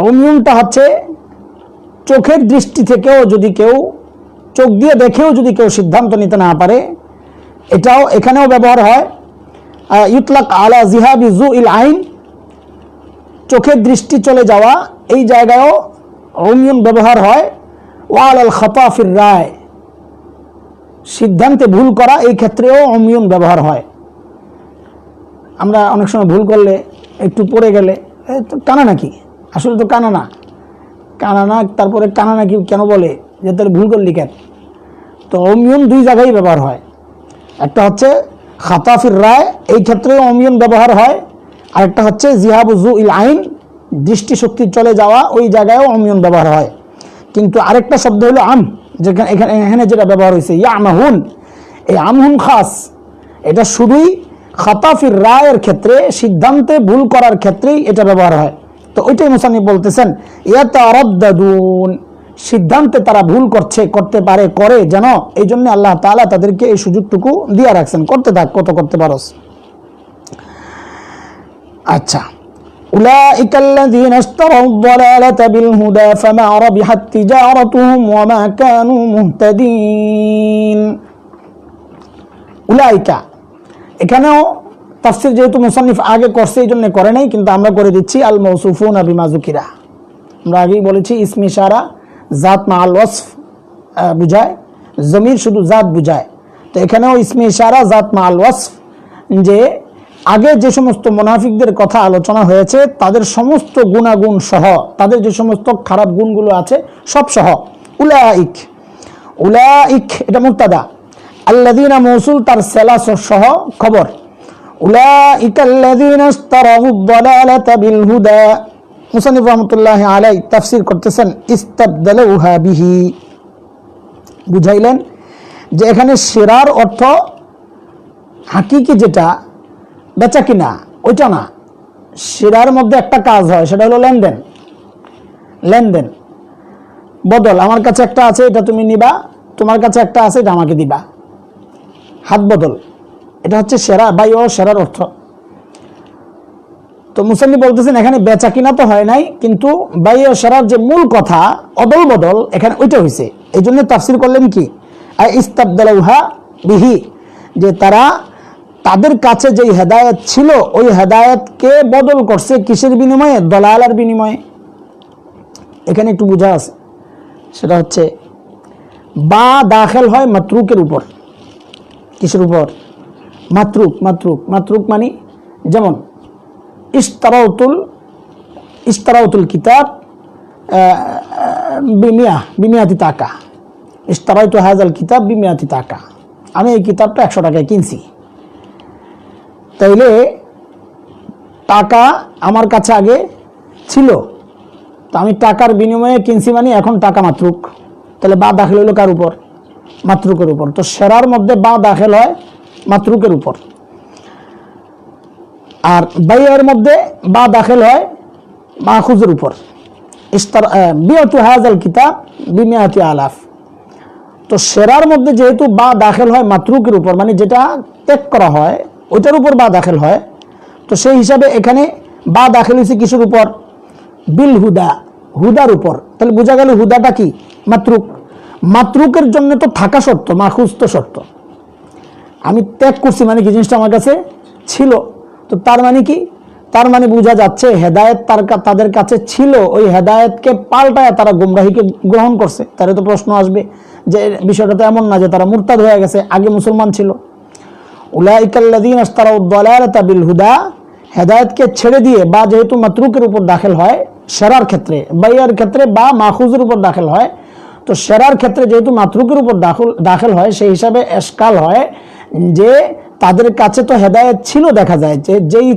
অমিয়ুনটা হচ্ছে চোখের দৃষ্টি থেকেও যদি কেউ, চোখ দিয়ে দেখেও যদি কেউ সিদ্ধান্ত নিতে না পারে, এটাও এখানেও ব্যবহার হয়। ইউতলাক আলা জিহাবি জুইল আইন, চোখের দৃষ্টি চলে যাওয়া, এই জায়গায়ও অমিয়ুন ব্যবহার হয়। ওয়াল আল খাতা ফির রায়, সিদ্ধান্তে ভুল করা, এই ক্ষেত্রেও অমিয়ুন ব্যবহার হয়। আমরা অনেক সময় ভুল করলে, একটু পড়ে গেলে তো কানা নাকি, আসলে তো কানা না, কানা না, তারপরে কানা নাকি কেন বলে, যে তাহলে ভুল করলি কেন? তো অমিয়ুন দুই জায়গায় ব্যবহার হয়। একটা হচ্ছে খাতা ফির রায়, এই ক্ষেত্রেও অমিয়ুন ব্যবহার হয়। আর একটা হচ্ছে জিহাবু জুইল আইন, দৃষ্টিশক্তি চলে যাওয়া, ওই জায়গায়ও অমিয়ুন ব্যবহার হয়। কিন্তু আরেকটা শব্দ হলো আম, যেখানে এখানে যেটা ব্যবহার হয়েছে ইয়ামাহুন, এই আমহুন খাস, এটা শুধুই খাতাফির রায়ের ক্ষেত্রে, সিদ্ধান্তে ভুল করার ক্ষেত্রেই এটা ব্যবহার হয়। তো ওইটাই মুসান্নিফ বলতেছেন ইয়াতারাদ্দাদুন, সিদ্ধান্তে তারা ভুল করতে পারে, করে যেন, এই জন্য আল্লাহ তাআলা তাদেরকে এই সুযোগটুকু দিয়ে রাখছেন, করতে থাক, কত করতে পারস। আচ্ছা, أولئك الذين اشتروا الضلالة بالهدى فما ربحت تجارتهم وما كانوا مهتدين। উলাইকা, এখানেও তাফসীর যেহেতু মুসান্নিফ আগে করছে এই জন্য করে নাই, কিন্তু আমরা করে দিচ্ছি আল মাউসুফুনা বিমা যুকিরা। আমরা আগেই বলেছি ইসমে ইশারা জাত মা আল ওয়াসফ বুঝায়, জমির শুধু জাত বুঝায়। তো এখানেও ইসমে ইশারা জাত মা আল ওয়াসফ, যে আগে যে সমস্ত মুনাফিকদের কথা আলোচনা হয়েছে তাদের সমস্ত গুণাগুণ সহ, তাদের যে সমস্ত খারাপ গুণগুলো আছে সব সহ, উলাইক, উলাইক এটা মুবতাদা, আল্লাযীনা মৌসুল তার সেলা সহ খবর, উলাইকা আল্লাযীনা ইশতারাউদ দালালাতা বিল হুদা। মুসান্নিফ রাহমাতুল্লাহি আলাইহি তাফসীর করতেছেন ইস্তাবদালুহা বিহি, বুঝাইলেন যে এখানে শিরার অর্থ হাকিকি যেটা বেচা কিনা ওইটা না, শিরার মধ্যে একটা কাজ হয়, সেটা হলো লেনদেন, লেনদেন বদল। আমার কাছে একটা আছে, এটা তুমি নিবা, তোমার কাছে একটা আছে, এটা আমাকে দিবা, হাত বদল। এটা হচ্ছে সেরা বাই ও সেরার অর্থ। তো মুসান্নিফ বলতেছেন এখানে বেচা কিনা তো হয় নাই, কিন্তু বাই ও সেরার যে মূল কথা অদল বদল এখানে ওইটা হয়েছে। এই জন্য তাফসীর করলেন কি ইস্তাবদালুহা বিহি, যে তারা তাদের কাছে যে হেদায়েত ছিল ওই হেদায়েতকে বদল করছে কিসের বিনিময়ে? দলালার বিনিময়ে। এখানে একটু বোঝা আছে, সেটা হচ্ছে বা দাখিল হয় মাতরুকের উপর। কিসের উপর? মাতরুক। মাতরুক, মাতরুক মানে যেমন ইশতারাউতুল কিতাব বিমিয়াতি টাকা, ইশতারাইতু হাযাল কিতাব বিমিয়াতি টাকা, আমি এই কিতাবটা 100 টাকায় কিনছি। তাইলে টাকা আমার কাছে আগে ছিল, তো আমি টাকার বিনিময়ে কিনছি, মানে এখন টাকা মাতরুক। তাহলে বা দাখিল হইল কার উপর? মাতরুকের উপর। তো সেরার মধ্যে বা দাখিল হয় মাতরুকের উপর, আর বাইয়ের মধ্যে বা দাখিল হয় মাখুজের উপর। বিয়াতু হাযাল কিতাব বিমিয়াতি আলাফ। তো সেরার মধ্যে যেহেতু বা দাখিল হয় মাতরুকের উপর, মানে যেটা ত্যাগ করা হয় ওইটার উপর বা দাখিল হয়, তো সেই হিসাবে এখানে বা দাখিল হয়েছে কিসের উপর? বিল হুদা, হুদার উপর। তাহলে বোঝা গেল হুদাটা কি? মাতরুক। মাতরুকের জন্য তো থাকা শর্ত, মাখুজ তো শর্ত। আমি ত্যাগ করছি মানে কি জিনিসটা আমার কাছে ছিল, তো তার মানে কি? তার মানে বোঝা যাচ্ছে হেদায়েত তাদের কাছে ছিল, ওই হেদায়েতকে পাল্টায় তারা গুমরাহিকে গ্রহণ করছে। তাহলে তো প্রশ্ন আসবে যে বিষয়টা তো এমন না যে তারা মুরতাদ হয়ে গেছে, আগে মুসলমান ছিল। উলাইকাল্লাযীনা ইশতারাউদ দালালাতা বিল হুদা, হেদায়েতকে ছেড়ে দিয়ে বা যেহেতু মাতরুকের উপর দাখিল হয় সেরার ক্ষেত্রে, বাইয়ের ক্ষেত্রে বা মাখুজের উপর দাখিল হয়, তো সেরার ক্ষেত্রে যেহেতু মাতরুকের উপর দাখিল হয়, সেই হিসাবে এশকাল হয় যে তাদের কাছে তো হেদায়েত ছিল, দেখা যায় যে যেই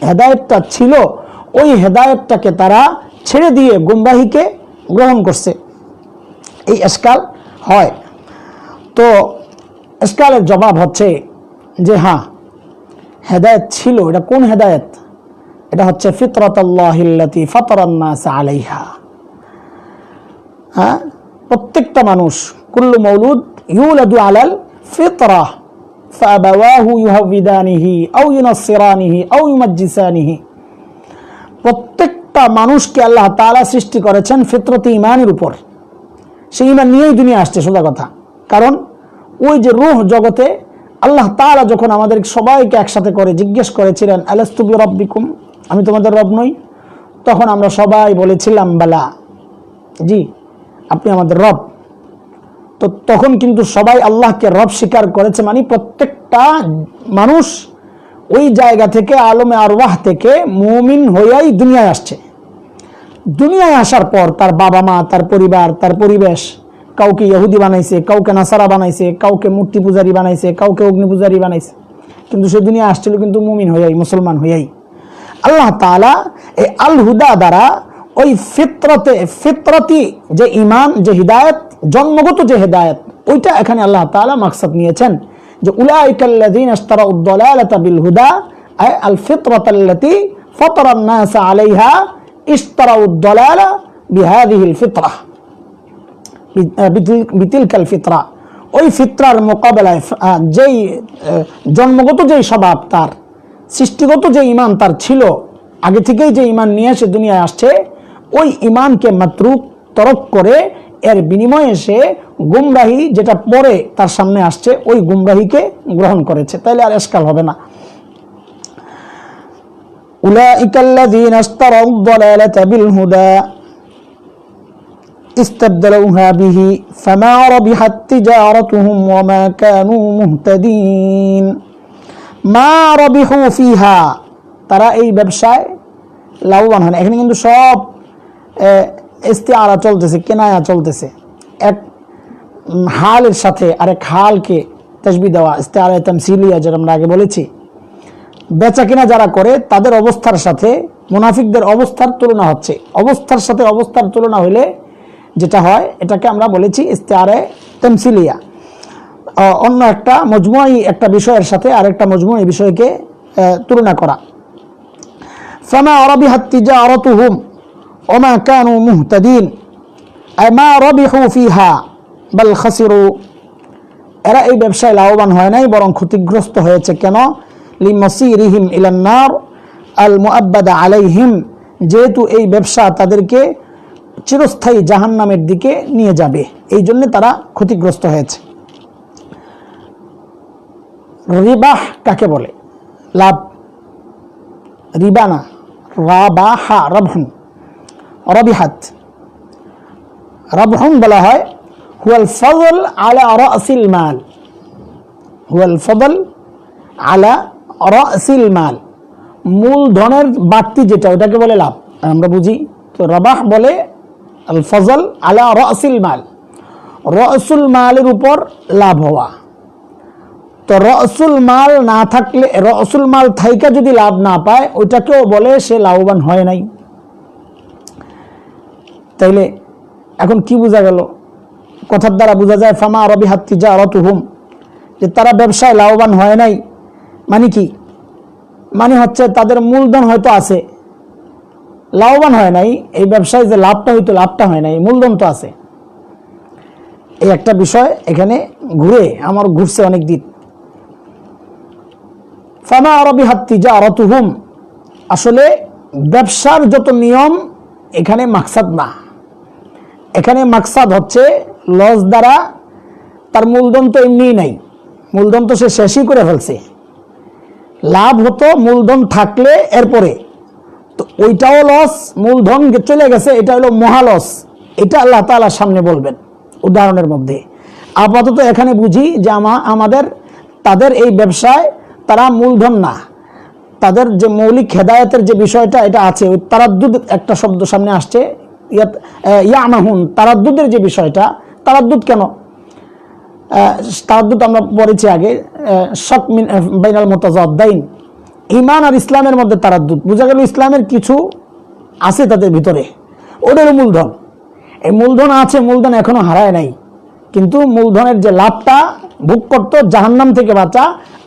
হেদায়েতটা ছিল ওই হেদায়েতটাকে তারা ছেড়ে দিয়ে গুমরাহিকে গ্রহণ করছে, এই এশকাল হয়। তো এশকালের জবাব হচ্ছে যে হ্যাঁ, হেদায়েত ছিল। এটা কোন হেদায়েত? এটা হচ্ছে ফিতরাতাল্লাহিল্লাতী ফাতারান নাস আলাইহা। হ্যাঁ, প্রত্যেকটা মানুষ, কুল্লু মাউলুদ ইউলাদু আলাল ফিতরা ফাআবাওয়াহু ইউহাউবিদানিহি আও ইউনাসসিরানিহি আও ইউমাজ্জিসানিহি। প্রত্যেকটা মানুষকে আল্লাহ তাআলা সৃষ্টি করেছেন ফিতরতি ঈমানের উপর। সেই ঈমান নিয়েই দুনিয়া আসছে, সোজা কথা। কারণ ওই যে রূহ জগতে আল্লাহ তাআলা যখন আমাদের সবাইকে একসাথে করে জিজ্ঞেস করেছিলেন আলাস্তু বিরাব্বিকুম, আমি তোমাদের রব নই? তখন আমরা সবাই বলেছিলাম বালা, জি আপনি আমাদের রব। তো তখন কিন্তু সবাই আল্লাহকে রব স্বীকার করেছে, মানে প্রত্যেকটা মানুষ ওই জায়গা থেকে, আলমে আরওয়াহ থেকে মুমিন হয়েই দুনিয়ায় আসছে। দুনিয়ায় আসার পর তার বাবা মা, তার পরিবার, তার পরিবেশ, কাউকে ইহুদি বানাইছে, কাউকে নাসারা বানাইছে, কাউকে মূর্তি পূজারী বানাইছে, কাউকে অগ্নি পূজারী বানাইছে, কিন্তু সে দুনিয়া আসছিল কিন্তু মুমিন হইয়াই, মুসলমান হইয়াই। আল্লাহ তাআলা এই আল হুদা দ্বারা ওই ফিতরতি যে ঈমান, যে হিদায়াত, জন্মগত যে হিদায়াত, ওইটা এখানে আল্লাহ তাআলা মাকসাদ নিয়েছেন যে উলাইকাল্লাযীনা ইশতারাউদ দালালাতা বিল হুদা আই আল ফিতরাতাল্লাতী ফাতারান নাস আলাইহা ইশতারাউদ দালালা বিহাযিহিল ফিতরা বিতিলকাল ফিতরা। ওই ফিতরার মোকাবেলায় যেই জন্মগত যেই স্বভাব, তার সৃষ্টিগত যে ঈমান তার ছিল, আগে থেকেই যে ঈমান নিয়ে এসে দুনিয়ায় আসছে, ওই ঈমানকে মাতরুক তরক করে এর বিনিময়ে সে গুমরাহি যেটা পরে তার সামনে আসছে ওই গুমরাহিকে গ্রহণ করেছে। তাইলে আর এশকাল হবে না। উলাইকাল্লাযীনা ইশতারাউদ দালালাতা বিল হুদা ইস্তাবদালুহা বিহি ফামা রাবিহাত তিজারাতুহুম ওয়া মা কানু মুহতাদিন। মা রাবিহু ফিহা, তারা এই ব্যবসায় লাভবান হয় না। এখানে কিন্তু সব ইস্তিআরা চলতেছে, কেনায়া চলতেছে। এক হালের সাথে আরেক হালকে তাসবিহ দেওয়া, ইস্তিআরা তামসিলিয়া যেটা আমরা আগে বলেছি। বেচা কিনা যারা করে তাদের অবস্থার সাথে মুনাফিকদের অবস্থার তুলনা হচ্ছে। অবস্থার সাথে অবস্থার তুলনা হইলে যেটা হয় এটাকে আমরা বলেছি ইস্তিআরা তামসিলিয়া। অন্য একটা মজমুই একটা বিষয়ের সাথে আরেকটা মজমুই বিষয়কে তুলনা করা। ফামা রাবিহাত তিজারাতুহুম ওমা কানু মুহতাদিন আই মা রাবিহু ফিহা বাল খাসিরু, এরা এই ব্যবসায় লাভবান হয় নাই বরং ক্ষতিগ্রস্ত হয়েছে। কেন? লিমাসিরিহিম ইলান নার আল মুআব্বাদা আলাইহিম, যেহেতু এই ব্যবসা তাদেরকে চিরস্থায়ী জাহান্নামের দিকে নিয়ে যাবে, এই জন্য তারা ক্ষতিগ্রস্ত হয়েছে। রিবাহ কাকে বলে? লাভ। রিবা না, রাবাহা, রাবহুন, রাবিহাত। রাবহুন বলা হয় হুয়াল ফজল আলা রাসিল মাল, হুয়াল ফজল আলা রাসিল মাল, মূলধনের বাড়তি যেটা ওটাকে বলে লাভ, আমরা বুঝি তো। রাবাহ বলে আল ফজল আলা রাসিল মাল, রাসুল মালের উপর লাভ হওয়া। তো রসুল মাল না থাকলে, রসুল মাল থাইকা যদি লাভ না পায় ওইটাকেও বলে সে লাভবান হয় নাই। তাইলে এখন কি বোঝা গেল? কথার দ্বারা বোঝা যায় ফামা রাবিহাত তিজারাতুহুম, যে তারা ব্যবসায় লাভবান হয় নাই। মানে কি? মানে হচ্ছে তাদের মূলধন হয়তো আছে, লাভবান হয় নাই। এই ব্যবসায় যে লাভটা হইতো, লাভটা হয় নাই, মূলধন তো আছে। এই একটা বিষয় এখানে আমার ঘুরছে অনেক দিন। ফামা রাবিহাত তিজারাতুহুম, আসলে ব্যবসার যত নিয়ম এখানে মাকসাদ না। এখানে মাকসাদ হচ্ছে লস দ্বারা তার মূলধন তো এমনিই নাই, মূলধন তো সে শেষই করে ফেলছে। লাভ হতো মূলধন থাকলে, এরপরে তো ওইটাও লস, মূলধন চলে গেছে, এটা হলো মহালস। এটা আল্লাহ তাআলা সামনে বলবেন উদাহরণের মধ্যে। আপাতত এখানে বুঝি যে তাদের এই ব্যবসায় তারা মূলধন না, তাদের যে মৌলিক হেদায়েতের যে বিষয়টা এটা আছে। ওই তারাদ্দুদ একটা শব্দ সামনে আসছে, ইয়ামাহুন, তারাদ্দুদের যে বিষয়টা। তারাদ্দুদ কেন? তারাদ্দুদ আমরা পড়েছি আগে, শাক বাইনাল মুতাজাদ্দাইন, ঈমান আর ইসলামের মধ্যে তারাদ্দুদ। বোঝা গেল ইসলামের কিছু আছে তাদের ভিতরে, ওটারও মূলধন। এই মূলধন আছে, মূলধন এখনো হারায় নাই, কিন্তু মূলধনের যে লাভটা ভোগ করত, জাহান্নাম থেকে বাঁচা।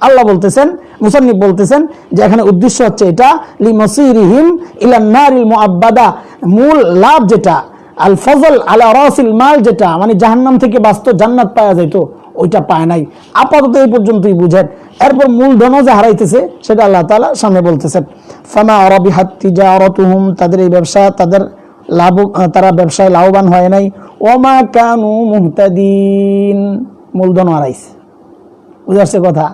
আল্লাহ বলতেছেন, মুসান্নিফ বলতেছেন যে এখানে উদ্দেশ্য হচ্ছে এটা লিমাসিরিহিম ইলান নারিল মুআব্বাদা, মূল লাভ যেটা আল ফজল আলা রাসিল মাল, যেটা মানে জাহান্নাম থেকে বাঁচত, জান্নাত পাওয়া যাইত, ওইটা পায় নাই। আপাতত এই পর্যন্তই বুঝেন। এরপর মূলধনও যে হারাইতেছে সেটা আল্লাহ তাআলা সামনে বলতেছেন। ফামা রাবিহাত তিজারাতুহুম, তাদের এই ব্যবসা, তাদের লাভ, তারা ব্যবসায় লাভবান হয় নাই। ওমা কানু মুহতাদিন, মূলধন হারাইছে। বুঝা যাচ্ছে কথা?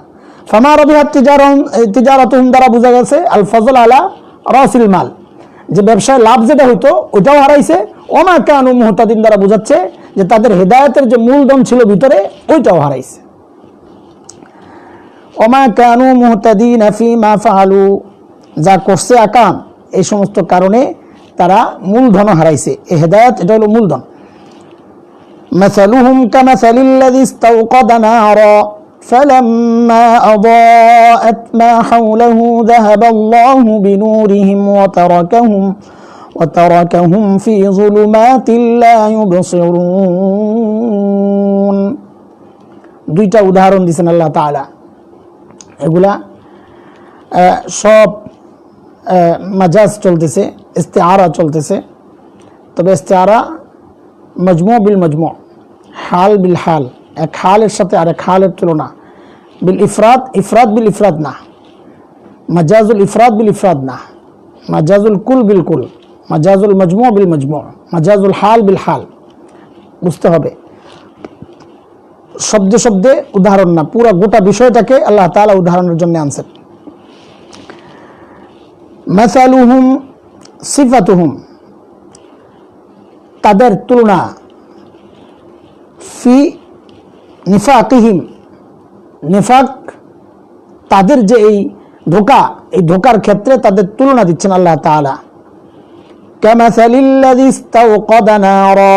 ফামা রাবিহাত তিজারাতুহুম দ্বারা বোঝা গেছে আল ফজল আলা রাসিল মাল, যে ব্যবসায় লাভ যেটা হইতো ওটাও হারাইছে। ওমা কানু মুহতাদিন দ্বারা বোঝাচ্ছে যে তাদের হেদায়েতের যে মূলধন ছিল ভিতরে ওইটাও হারাইছে। ওমা কানু মুহতাদিন ফিমা ফাআলু, যা করছে আকাম, এই সমস্ত কারণে তারা মূলধন হারাইছে। এই হেদায়েত এটা হলো মূলধন। মাসালুহুম কামাসালিল্লাযী ইসতাওকাদা নারা فلما أضاءت ما حوله ذهب الله بنورهم وتركهم في ظلمات لا يبصرون। দুইটা উদাহরণ দিয়েছেন আল্লাহ তাআলা। এগুলা সব মাজাজ চলতেছে, ইস্তিআরা চলতেছে। তবে ইস্তিআরা মজমু বিল মজমু, হাল বিল হাল, এক হালের সাথে আরেক হালের তুলনা। বিল ইফরাদ, ইফরাদ বিল ইফরাদ না, মাজাজুল ইফরাদ বিল ইফরাদ না, মাজাজুল কুল বিল কুল, মাজাজুল মজমু বিল মজমু, মাজাজুল হাল বিল হাল। বুঝতে হবে, শব্দে শব্দে উদাহরণ না, পুরো গোটা বিষয়টাকে আল্লাহ তাআলা উদাহরণের জন্য আনছেন। মাসালুহুম সিফাতুহুম, তাদের তুলনা, ফি নিফাকিহিম, নিফাক তাদের যে এই ধোকার ক্ষেত্রে তাদের তুলনা দিচ্ছেন আল্লাহ তাআলা। কামাসালিল্লাযী ইস্তাওকাদা নারা,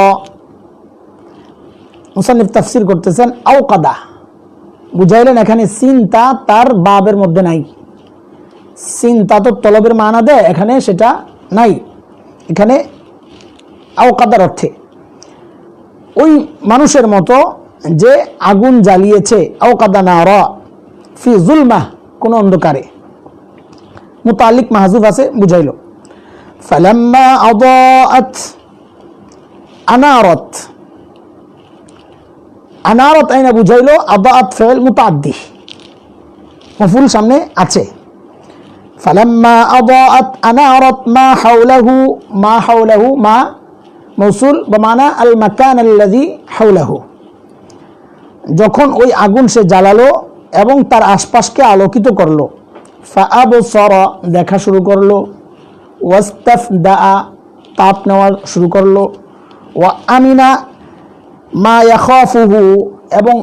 মুসান্নিফ তাফসীর করতেছেন আওকাদা বুঝাইলেন এখানে সিনতা তার বাবের মধ্যে নাই। সিনতা তো তলবের মানা দেয়, এখানে সেটা নাই, এখানে আওকাদার অর্থে ওই মানুষের মতো যে আগুন জ্বালিয়েছে, আওকাদা নারা ফি যুলমাহ, কোন অন্ধকারে, মুতাল্লিক মাহযুফ আছে বুঝাইল। ফালাম্মা আদাআত, আনারাত, আনারাত আইনা বুঝাইল, আদাআত ফিল মুতাআদ্দি, মাফউল সামনে আছে। ফালাম্মা আদাআত আনারাত মা হাওলাহু, মা হাওলাহু মা মৌসুল বমানা আল মাকান আল্লাযী হাওলাহু, যখন ওই আগুন সে জ্বালালো এবং তার আশপাশকে আলোকিত করলো। ফাআবসারা, দেখা শুরু করলো। ওয়াস্তাফদা, তাপ নেওয়া শুরু করলো। ওয়া আমিনা মা ইয়াখাফুহু, এবং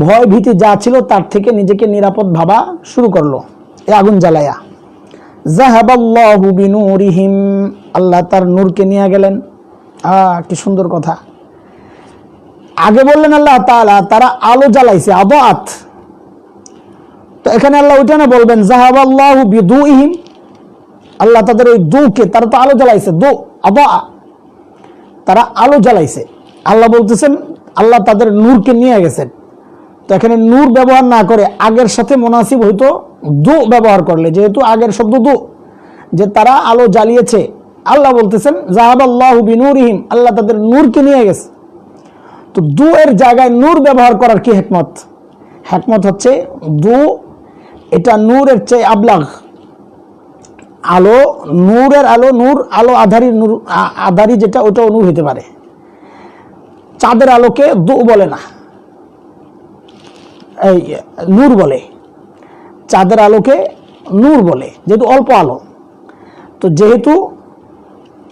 ভয় ভীতি যা ছিল তার থেকে নিজেকে নিরাপদ ভাবা শুরু করলো এই আগুন জ্বালায়া। যাহাবাল্লাহু বিনূরিহিম, আল্লাহ তার নূরকে নিয়ে গেলেন। কি সুন্দর কথা। আগে বললেন আল্লাহ তাআলা তারা আলো জ্বালাইছে, আদাআত, তো এখানে আল্লাহ ওইটা না বলবেন যাহাবাল্লাহু বিদুইহিম, আল্লাহ তাদের ওই দুকে, তারা তো আলো জ্বালাইছে, দু আদা, তারা আলো জ্বালাইছে। আল্লাহ বলতেছেন আল্লাহ তাদের নূরকে নিয়ে গেছেন। তো এখানে নূর ব্যবহার না করে আগের সাথে মুনাসিব হইতো দু ব্যবহার করলে, যেহেতু আগের শব্দ দু, যে তারা আলো জ্বালিয়েছে। আল্লাহ বলতেছেন যাহাবাল্লাহু বিনূরিহিম, আল্লাহ তাদের নূরকে নিয়ে গেছে। তো দু এর জায়গায় নূর ব্যবহার করার কি হিকমত? হিকমত হচ্ছে দু এটা নূরের চেয়ে আবলাগ, আলো, নূরের আলো, নূর আলো আধারি, নূর আধারি যেটা ওটাও নূর হতে পারে। চাঁদের আলোকে দু বলে না, এই নূর বলে। চাঁদের আলোকে নূর বলে, যেহেতু অল্প আলো। তো যেহেতু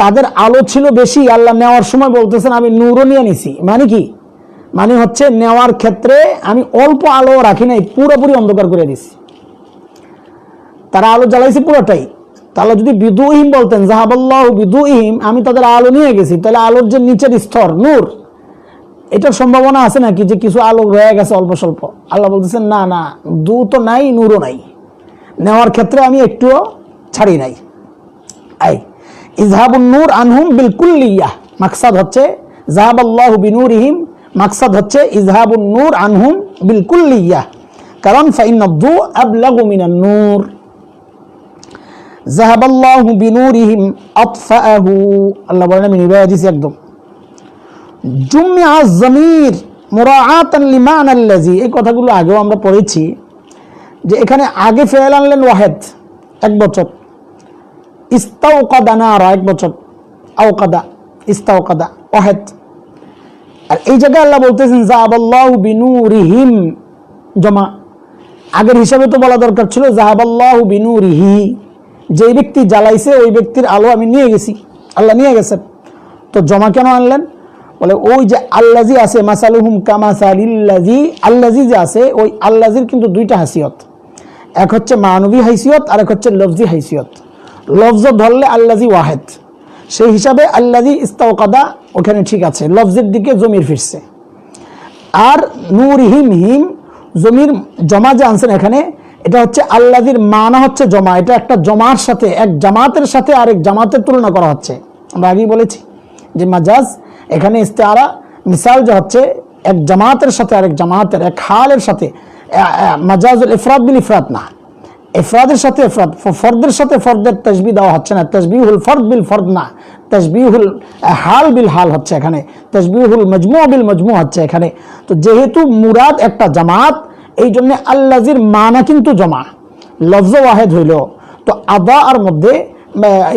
তাদের আলো ছিল বেশি, আল্লাহ নেওয়ার সময় বলতেছেন আমি নূরও নিয়ে নিছি। মানে কি? মানে হচ্ছে নেওয়ার ক্ষেত্রে আমি অল্প আলো রাখি নাই, পুরোপুরি অন্ধকার করে দিছি। তারা আলো জ্বালাইছে পুরোটাই। তাহলে যদি বিদুইহিম বলতেন যাহাবাল্লাহু বিদুইহিম, আমি তাদের আলো নিয়ে গেছি, তাহলে আলোর যে নিচের স্তর নূর, এটার সম্ভাবনা আছে নাকি যে কিছু আলো রয়ে গেছে অল্প স্বল্প? আল্লাহ বলতেছেন না না, দু তো নাই, নূরও নাই, নেওয়ার ক্ষেত্রে আমি একটুও ছাড়ি নাই। আই ইযহাবুন নূর আনহুম বিল কুল্লিয়াহ, মাকসাদ হচ্ছে যাহাবাল্লাহু বিনূরিহিম, মাকসাদ হচ্ছে ইযহাবুন নূর আনহুম বিল কুল্লিয়াহ, কারণ ফাইন্নাদ দু আবলাগু মিনান নূর। যাহাবাল্লাহু বিনূরিহিম আতফাআহু, আল্লাহ বলেন আমি নিভাইয়া দিছি একদম। জুমিআ যামির মুরাআতান লিমানা আল্লাযী, এই কথাগুলো আগেও আমরা পড়েছি যে এখানে আগে ফেল আনলেন ওয়াহিদ, এক বচন, ইস্তাওকাদা নারা এক বচন, আওকাদা, ইস্তাওকাদা ওয়াহিদ। আর এই জায়গায় আল্লাহ বলতেছেন যাহাবাল্লাহু বিনূরিহিম, জমা। আগের হিসাবে তো বলা দরকার ছিল যাহাবাল্লাহু বিনূরিহি, যেই ব্যক্তি জ্বালাইছে ওই ব্যক্তির আলো আমি নিয়ে গেছি, আল্লাহ নিয়ে গেছেন। তো জমা কেন আনলেন? বলে ওই যে আল্লাযী আছে, মাসালুহুম কামাসালিল্লাযী, আল্লাযী যে আছে, ওই আল্লাযীর কিন্তু দুইটা হাসিয়ত, এক হচ্ছে মানবী হাইসিয়ত আর এক হচ্ছে লফজি হাইসিয়ত। লফজ ধরলে আল্লাযী ওয়াহিদ, সেই হিসাবে আল্লাযী ইস্তাওকাদা ওখানে ঠিক আছে, লফজের দিকে জমির ফিরছে। আর নূরিহিম, হিম জমির জমা যে আনছেন এখানে, এটা হচ্ছে আল্লাযীর মানা হচ্ছে জমা, এটা একটা জমার সাথে, এক জামাতের সাথে আরেক জামাতের তুলনা করা হচ্ছে। আমরা আগেই বলেছি যে মাজাজ এখানে ইস্তেআরা মিসাল যে হচ্ছে এক জামাতের সাথে আরেক জামাতের, এক হালের সাথে, মাজাজুল ইফরাদ বিল ইফরাদ না, ইফরাদের সাথে ইফরাদ, ফরদের সাথে ফরদের তাশবিহ দেওয়া হচ্ছে না, তাশবিহুল ফরদ বিল ফরদ না, তাশবিহুল হাল বিল হাল হচ্ছে এখানে, তাশবিহুল মাজমু বিল মাজমু হচ্ছে এখানে। তো যেহেতু মুরাদ একটা জামাত, এই জন্য আল্লাযীর মানা কিন্তু জমা, লফজ ওয়াহিদ হইল। তো আদা আর মধ্যে,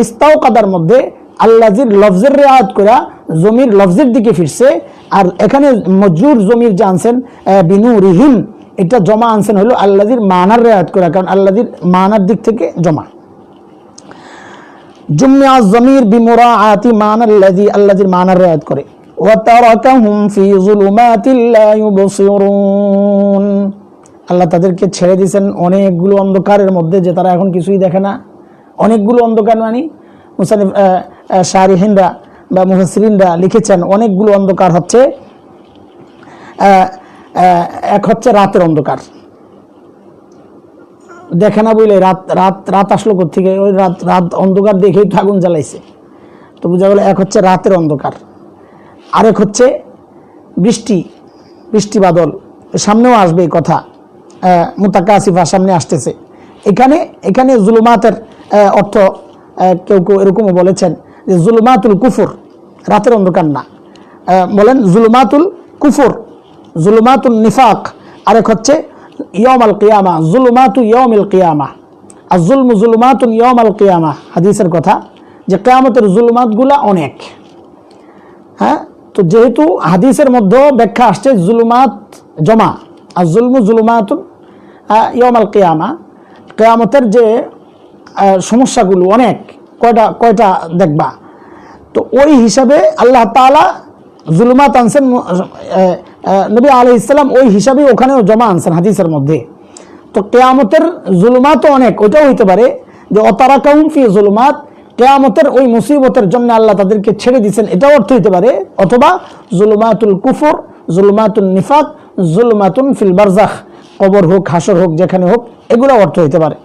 ইস্তাওকাদার মধ্যে আল্লাযীর লফজের রিয়ায়ত করা জমির লফজের দিকে ফিরছে। আর এখানে মজরুর জমির যে আনছেন বিনূরিহিম, এটা জমা আনছেন হলো আল্লাযীর মানার রিয়ায়ত করা, কারণ আল্লাযীর মানার দিক থেকে জমা। জুমিআ যামির বিমুরাআতি মানা আল্লাযী, আল্লাযীর মানার রিয়ায়ত করে। ওয়া তারাকাহুম ফি যুলুমাতিল লা ইউবসিরুন, আল্লাহ তাদেরকে ছেড়ে দিয়েছেন অনেকগুলো অন্ধকারের মধ্যে, যে তারা এখন কিছুই দেখে না। অনেকগুলো অন্ধকার মানে মুসানিফ শারিহিনরা বা মুফাসসিরিনরা লিখেছেন অনেকগুলো অন্ধকার হচ্ছে, এক হচ্ছে রাতের অন্ধকার, দেখে না বলে রাত রাত রাত আসলো কোত্থেকে, ওই রাত রাত অন্ধকার দেখেই তো আগুন জ্বালাইছে, তো বোঝা গেল এক হচ্ছে রাতের অন্ধকার, আরেক হচ্ছে বৃষ্টি, বৃষ্টি বাদল, সামনেও আসবে এই কথা, মুতাকাসিফা সামনে আসতেছে। এখানে এখানে জুলুমাতের অর্থ কেউ কেউ এরকমও বলেছেন যে জুলুমাতুল কুফর, রাতের অন্ধকার না, বলেন জুলুমাতুল কুফর, জুলুমাতুল নিফাক, আরেক হচ্ছে ইয়াউমাল কিয়ামা, জুলুমাতু ইয়াউমিল কিয়ামা, আর জুলমু জুলুমাতুন ইয়াউমাল কিয়ামা, হাদিসের কথা যে কিয়ামতের জুলুমাতগুলা অনেক। হ্যাঁ, তো যেহেতু হাদিসের মধ্যে ব্যাখ্যা আসছে জুলুমাত জমা, আর জুলমু জুলুমাতুন ইয়াউমাল কিয়ামা, কিয়ামতের যে সমস্যাগুলো অনেক, কয়টা কয়টা দেখবা, তো ওই হিসাবে আল্লাহ তাআলা জুলুমাত আনছেন, নবী আলাইহিস সালাম ওই হিসাবে ওখানেও জমা আনছেন হাদিসের মধ্যে। তো কিয়ামতের জুলুমাতও অনেক, ওইটাও হইতে পারে যে অতারাকাহুম ফি জুলুমাত, কিয়ামতের ওই মুসিবতের জন্য আল্লাহ তাদেরকে ছেড়ে দিয়েছেন, এটাও অর্থ হইতে পারে, অথবা জুলুমাতুল কুফর, জুলুমাতুল নিফাক, জুলুমাতুন ফিল বারজাখ, কবর হোক হাসর হোক যেখানে হোক, এগুলো অর্থ হইতে পারে।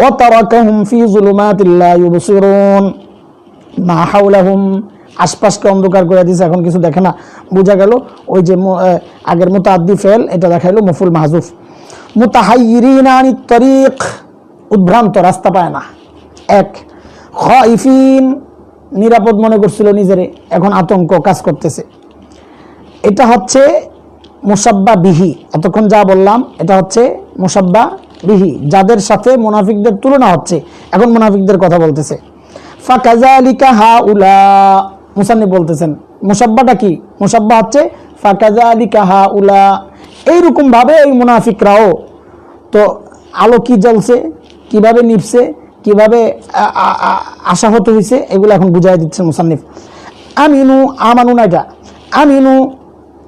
অতারাকাহুম ফি জুলুমাতিল লা ইউবসিরুন মা হাওলাহুম, আশপাশকে অন্ধকার করে দিয়েছে, এখন কিছু দেখে না, বোঝা গেল ওই যে আগের মুতাআদ্দি ফেল, এটা দেখাইলো মফুল মাহজুফ। মুতাহাইয়িরিনা আনিত তরিক, উদ্ভ্রান্ত, রাস্তা পায় না। এক, খাইফিন, নিরাপদ মনে করছিল নিজেরে, এখন আতঙ্ক কাজ করতেছে। এটা হচ্ছে মুসাব্বা বিহি, এতক্ষণ যা বললাম এটা হচ্ছে মুসাব্বা বিহি, যাদের সাথে মুনাফিকদের তুলনা হচ্ছে, এখন মুনাফিকদের কথা বলতেছে। ফাকাযালিকা হাউলা, মুসান্নিফ বলতেছেন মুসাব্বাটা কি, মুসাব্বা হচ্ছে ফাকাযালিকা হাউলা, এইরকম ভাবে এই মুনাফিকরাও, তো আলো কি জ্বলছে, কিভাবে নিভছে, কিভাবে আশাহত হয়েছে, এগুলো এখন বুঝাই দিচ্ছেন মুসান্নিফ। আমিনু, আমানু না এটা, আমিনু,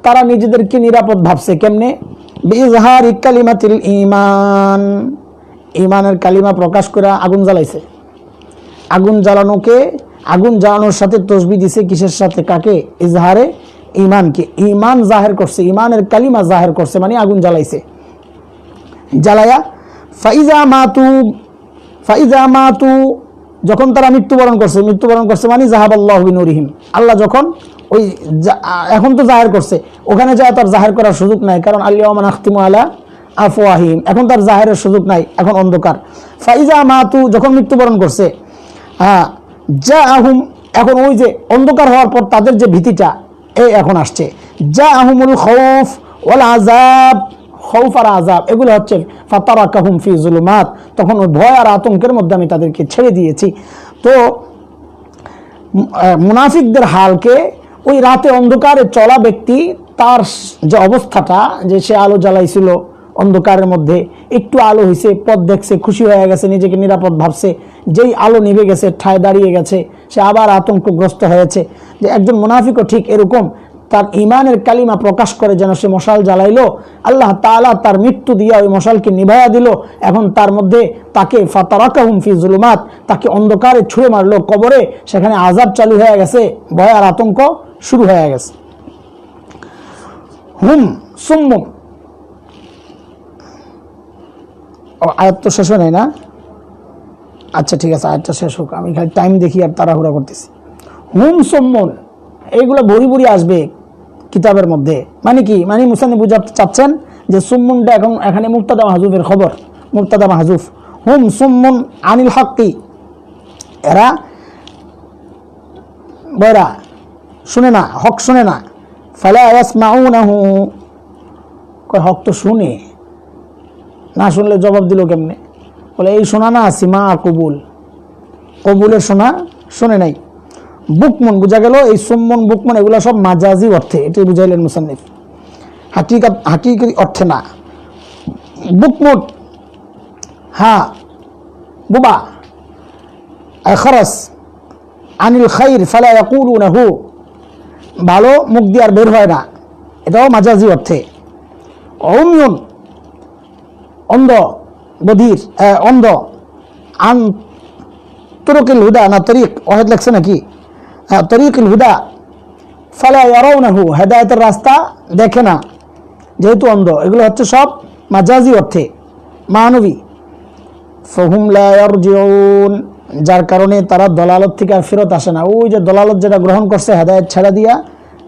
তারা নিজেদেরকে নিরাপদ ভাবছে কেমনে, বিইজহারি কালিমাতিল ঈমান, ঈমানের কালিমা প্রকাশ করে আগুন জ্বালাইছে। আগুন জ্বালানোকে, আগুন জ্বালানোর সাথে তসবিহ দিছে, কিসের সাথে, কাকে, ইজহারে ঈমানকে, ঈমান জাহির করছে, ঈমানের কালিমা জাহির করছে, মানে আগুন জ্বালাইছে। জ্বালায়া ফাইজা মাতু, ফাইজা মাতু, যখন তারা মৃত্যুবরণ করছে, মৃত্যুবরণ করছে মানে যাহাবাল্লাহু বিনুরিহিম, আল্লাহ যখন ওই এখন তো জাহির করছে, ওখানে যায় তার জাহির করার সুযোগ নাই, কারণ আল-ইয়াওমা নাখতিমু আলা আফওয়াহিম, এখন তার জাহিরের সুযোগ নাই, এখন অন্ধকার। ফাইজা মাতু, যখন মৃত্যুবরণ করছে, হ্যাঁ, জাআহুম, এখন ওই যে অন্ধকার হওয়ার পর তাদের যে ভীতিটা এই এখন আসছে, জাআহুমুল খাউফ ওয়াল আযাব, খাউফ আর আযাব এগুলো হচ্ছে ফাতারাকাহুম ফি যুলুমাত, তখন ওই ভয় আর আতঙ্কের মধ্যে আমি তাদেরকে ছেড়ে দিয়েছি। তো মুনাফিকদের হালকে ওই রাতে অন্ধকারে চলা ব্যক্তি, তার যে অবস্থাটা, যে সে আলো জ্বালাইছিল অন্ধকারের মধ্যে, একটু আলো হয়েছে, পথ দেখছে, খুশি হয়ে গেছে, নিজেকে নিরাপদ ভাবছে, যেই আলো নিভে গেছে, ঠায় দাঁড়িয়ে গেছে, সে আবার আতঙ্কগ্রস্ত হয়েছে। যে একজন মুনাফিকও ঠিক এরকম, তার ঈমানের কালিমা প্রকাশ করে যেন সে মশাল জ্বালাইলো, আল্লাহ তাআলা তার মৃত্যু দিয়া ওই মশালকে নিভাইয়া দিল, এখন তার মধ্যে তাকে ফাতারাকাহুম ফি যুলুমাত, তাকে অন্ধকারে ছুঁড়ে মারলো কবরে, সেখানে আযাব চালু হয়ে গেছে, ভয় আর আতঙ্ক শুরু হয়ে গেছে। হুম সুম্মুম, আয়াত তো শেষ হয় নাই না, আচ্ছা ঠিক আছে, আয়াতটা শেষ হোক, আমি খালি টাইম দেখি আর তাড়াহুড়া করতেছি। হুম সুম্মুন, এইগুলো ভরি ভরি আসবে কিতাবের মধ্যে, মানে কি, মানে মুসান্নিফ বুঝাতে চাচ্ছেন যে সুম্মুনটা এখন এখানে মুবতাদা মাহজুফের খবর, মুবতাদা মাহজুফ। হুম সুম্মুন আনিল হাক্কি, এরা বয়রা, শুনে না, হক শুনে না। ফালা ইয়াসমাউনাহু, কয় হক তো শুনে না, শুনলে জবাব দিল কেমনে, বলে এই শোনা না সিমা কবুল, কবুলের শোনা শুনে নাই। বুকমন, বোঝা গেল এই সুম্মন বুকমন এগুলো সব মাজাজি অর্থে, এটাই বুঝাইলেন মুসান্নিফ, হাকিকি অর্থে না। বুকমুন, হ্যাঁ বুবা, খারাস আনিল খাইর ফালা ইয়াকুলুনাহু, ভালো মুখ দিয়ে আর বের হয় না, এটাও মাজাজি অর্থে। উমিয়ুন, অন্ধ বধির অন্ধ আন তুরুকিল হুদা না তরিক ওয়াহেদ লাগছে নাকি, হ্যাঁ তরিকুল হুদা ফালা ইয়ারাউনাহু, হেদায়েতের রাস্তা দেখে না যেহেতু অন্ধ। এগুলো হচ্ছে সব মাজাজি অর্থে মানবী। ফাহুম লা ইয়ারজিউন, যার কারণে তারা দলালত থেকে আর ফেরত আসে না। ওই যে দলালত যেটা গ্রহণ করছে হেদায়েত ছেড়ে দিয়া,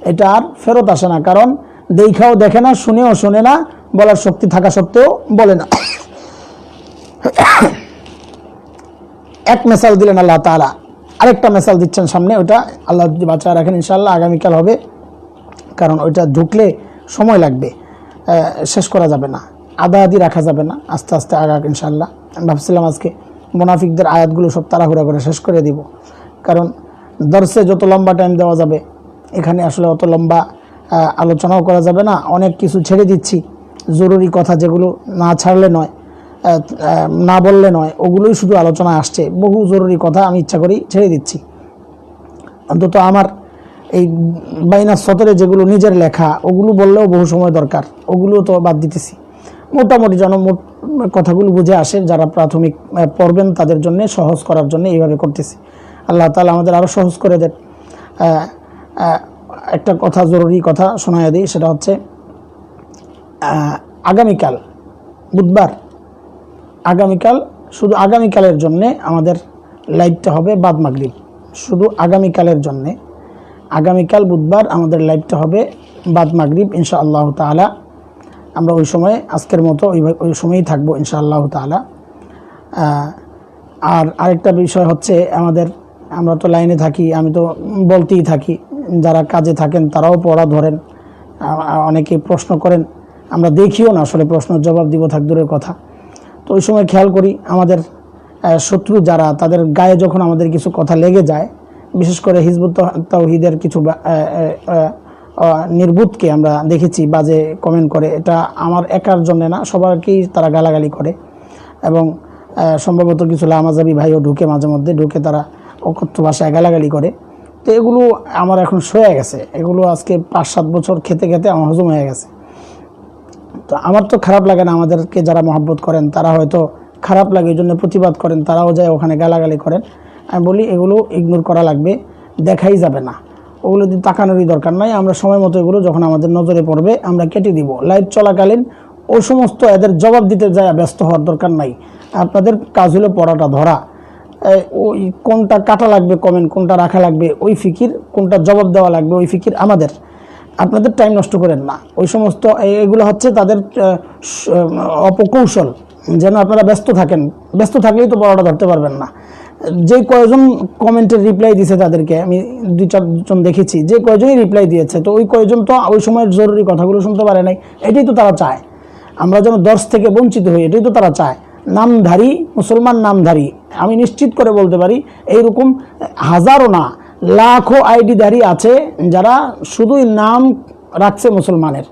এটা আর ফেরত আসে না, কারণ দেখাও দেখে না, শুনেও শোনে না, বলার শক্তি থাকা সত্ত্বেও বলে না। এক মেসাল দিলেন আল্লাহ তাআলা, আরেকটা মেসাল দিচ্ছেন সামনে, ওটা আল্লাহ যদি বাঁচায় রাখেন ইনশাআল্লাহ আগামীকাল হবে, কারণ ওইটা ঢুকলে সময় লাগবে, শেষ করা যাবে না, আধা আধি রাখা যাবে না, আস্তে আস্তে আগাক ইনশাআল্লাহ। আমি ভাবছিলাম আজকে মুনাফিকদের আয়াতগুলো সব তাড়াহুড়া করে শেষ করে দিব, কারণ দর্শে যত লম্বা টাইম দেওয়া যাবে এখানে আসলে অত লম্বা আলোচনাও করা যাবে না। অনেক কিছু ছেড়ে দিচ্ছি, জরুরি কথা যেগুলো না ছাড়লে নয়, না বললে নয়, ওগুলোই শুধু আলোচনায় আসছে। বহু জরুরি কথা আমি ইচ্ছা করি ছেড়ে দিচ্ছি। অন্তত আমার এই বাইনা সতরে যেগুলো নিজের লেখা, ওগুলো বললেও বহু সময় দরকার, ওগুলো তো বাদ দিতেছি। মোটামুটি যেন কথাগুলো বুঝে আসে, যারা প্রাথমিক পড়বেন তাদের জন্য সহজ করার জন্য এইভাবে করতেছি। আল্লাহ তাআলা আমাদের আরও সহজ করে দেন। একটা কথা, জরুরি কথা শোনায় দিই, সেটা হচ্ছে আগামীকাল বুধবার, আগামীকাল শুধু আগামীকালের জন্যে আমাদের লাইভটা হবে বাদ মাগরিব, শুধু আগামীকালের জন্যে। আগামীকাল বুধবার আমাদের লাইভটা হবে বাদ মাগরিব ইনশাআল্লাহ তাআলা। আমরা ওই সময় আজকের মতো ওই সময়ই থাকবো ইনশাআল্লাহ তাআলা। আর আরেকটা বিষয় হচ্ছে আমরা তো লাইনে থাকি, আমি তো বলতেই থাকি, যারা কাজে থাকেন তারাও পড়া ধরেন, অনেকে প্রশ্ন করেন, আমরা দেখিও না আসলে প্রশ্নের জবাব দিব থাক দূরের কথা। তো ওই সময় খেয়াল করি আমাদের শত্রু যারা, তাদের গায়ে যখন আমাদের কিছু কথা লেগে যায়, বিশেষ করে হিজবুত তাওহীদের কিছু নির্বুতকে আমরা দেখেছি বাজে কমেন্ট করে। এটা আমার একার জন্য না, সবারকেই তারা গালাগালি করে, এবং সম্ভবত কিছু লামাজাবি ভাইও ঢুকে, মাঝে মধ্যে ঢুকে তারা অকথ্য ভাষায় গালাগালি করে। তো এগুলো আমার এখন সয়ে গেছে, এগুলো আজকে 5-7 বছর খেতে খেতে আমার হজম হয়ে গেছে। তো আমার তো খারাপ লাগে না, আমাদেরকে যারা মহব্বত করেন তারা হয়তো খারাপ লাগে, এই জন্য প্রতিবাদ করেন, তারাও যায় ওখানে গালাগালি করেন। আমি বলি এগুলো ইগনোর করা লাগবে, দেখাই যাবে না, ওগুলো দিয়ে তাকানোরই দরকার নাই। আমরা সময় মতো এগুলো যখন আমাদের নজরে পড়বে আমরা কেটে দিব। লাইভ চলাকালীন ওই সমস্ত এদের জবাব দিতে যায় ব্যস্ত হওয়ার দরকার নাই। আপনাদের কাজ হলো পড়াটা ধরা, ওই কোনটা কাটা লাগবে কমেন্ট, কোনটা রাখা লাগবে ওই ফিকির, কোনটা জবাব দেওয়া লাগবে ওই ফিকির আমাদের। আপনাদের টাইম নষ্ট করেন না, ওই সমস্ত এগুলো হচ্ছে তাদের অপকৌশল, যেন আপনারা ব্যস্ত থাকেন। ব্যস্ত থাকলেই তো পড়াটা ধরতে পারবেন না। যে কয়জন কমেন্টের রিপ্লাই দিয়েছে তাদেরকে আমি 2-4 জন দেখেছি, যে কয়জনই রিপ্লাই দিয়েছে, তো ওই কয়জন তো ওই সময়ের জরুরি কথাগুলো শুনতে পারে নাই। এটাই তো তারা চায়, আমরা যেন দর্শ থেকে বঞ্চিত হই, এটাই তো তারা চায়। নামধারী মুসলমান, নামধারী, আমি নিশ্চিত করে বলতে পারি এইরকম হাজারো না লাখো আইডিধারী আছে যারা শুধুই নাম রাখছে মুসলমানের,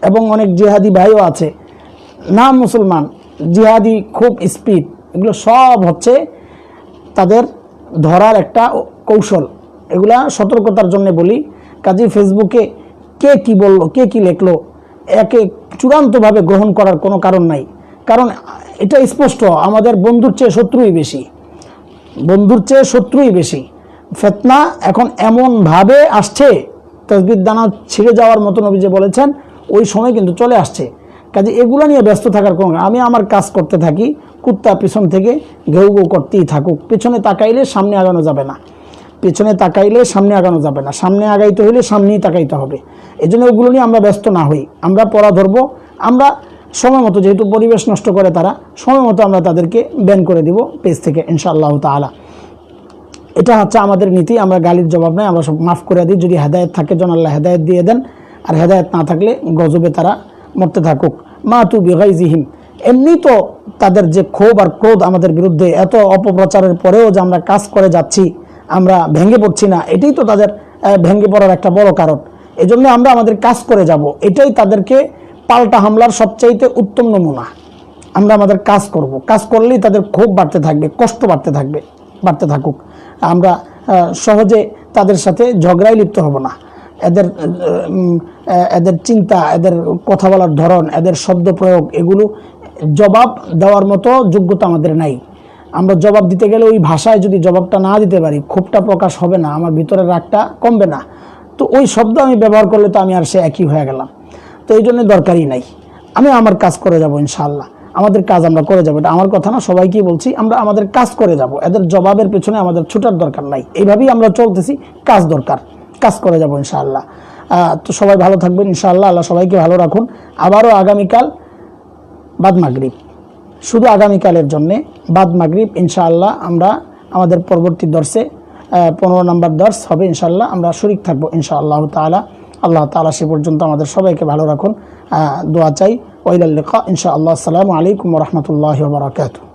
এবং অনেক জিহাদি ভাইও আছে, নাম মুসলমান, জিহাদি, খুব স্পিড, এগুলো সব হচ্ছে তাদের ধরার একটা কৌশল। এগুলা সতর্কতার জন্য বলি। কাজে ফেসবুকে কে কি বললো, কে কি লেখলো, একে চূড়ান্তভাবে গ্রহণ করার কোনো কারণ নাই, কারণ এটা স্পষ্ট আমাদের বন্ধুর চেয়ে শত্রুই বেশি, বন্ধুর চেয়ে শত্রুই বেশি। ফিতনা এখন এমনভাবে আসছে, তাসবির দানা ছিঁড়ে যাওয়ার মতো নবী যে বলেছেন, ওই সময় কিন্তু চলে আসছে। কাজে এগুলো নিয়ে ব্যস্ত থাকার কোনো, আমি আমার কাজ করতে থাকি, কুত্তা পিছন থেকে ঘেউ ঘেউ করতেই থাকুক, পেছনে তাকাইলে সামনে আগানো যাবে না, পেছনে তাকাইলে সামনে আগানো যাবে না, সামনে আগাইতে হইলে সামনেই তাকাইতে হবে। এই জন্য ওগুলো নিয়ে আমরা ব্যস্ত না হই, আমরা পড়া ধরবো। আমরা সময় মতো, যেহেতু পরিবেশ নষ্ট করে তারা, সময় মতো আমরা তাদেরকে ব্যান করে দিব পেজ থেকে ইনশাআল্লাহ তাআলা। এটা হচ্ছে আমাদের নীতি, আমরা গালির জবাব নাই, আমরা সব মাফ করে দিই। যদি হেদায়েত থাকে যেন আল্লাহ হেদায়েত দিয়ে দেন, আর হেদায়েত না থাকলে গজবে তারা মরতে থাকুক। মা তু বিগাইজিহিম, এমনি তো তাদের যে ক্ষোভ আর ক্রোধ আমাদের বিরুদ্ধে, এত অপপ্রচারের পরেও যে আমরা কাজ করে যাচ্ছি, আমরা ভেঙে পড়ছি না, এটাই তো তাদের ভেঙে পড়ার একটা বড় কারণ। এই জন্য আমরা আমাদের কাজ করে যাব, এটাই তাদেরকে পাল্টা হামলার সবচাইতে উত্তম নমুনা। আমরা আমাদের কাজ করব, কাজ করলেই তাদের ক্ষোভ বাড়তে থাকবে, কষ্ট বাড়তে থাকবে, বাড়তে থাকুক। আমরা সহজে তাদের সাথে ঝগড়ায় লিপ্ত হব না। এদের চিন্তা, এদের কথা বলার ধরন, এদের শব্দ প্রয়োগ, এগুলো জবাব দেওয়ার মতো যোগ্যতা আমাদের নাই। আমরা জবাব দিতে গেলে ওই ভাষায় যদি জবাবটা না দিতে পারি, ক্ষোভটা প্রকাশ হবে না, আমার ভিতরের রাগটা কমবে না। তো ওই শব্দ আমি ব্যবহার করলে তো আমি আর সে একই হয়ে গেলাম। তো এই জন্য দরকারই নাই। আমি আমার কাজ করে যাব ইনশাআল্লাহ। আমাদের কাজ আমরা করে যাবো, এটা আমার কথা না, সবাইকেই বলছি, আমরা আমাদের কাজ করে যাব। এদের জবাবের পেছনে আমাদের ছুটার দরকার নাই। এইভাবেই আমরা চলতেছি, কাজ দরকার, কাজ করে যাব ইনশাআল্লাহ। তো সবাই ভালো থাকবেন ইনশাআল্লাহ। আল্লাহ সবাইকে ভালো রাখুন। আবারও আগামীকাল বাদ মাগরিব, শুধু আগামীকালের জন্যে বাদ মাগরিব ইনশাআল্লাহ আমরা আমাদের পরবর্তী দর্শে 15 নম্বর দর্শ হবে ইনশাআল্লাহ। আমরা শরীক থাকবো ইনশাআল্লাহ তাআলা। আল্লাহ তাআলা সে পর্যন্ত আমাদের সবাইকে ভালো রাখুন। দোয়া চাই। ওয়া ইলাল লিকা ইনশাআল্লাহ। আসসালামু আলাইকুম ওয়া রাহমাতুল্লাহি ওয়া বারাকাতুহু।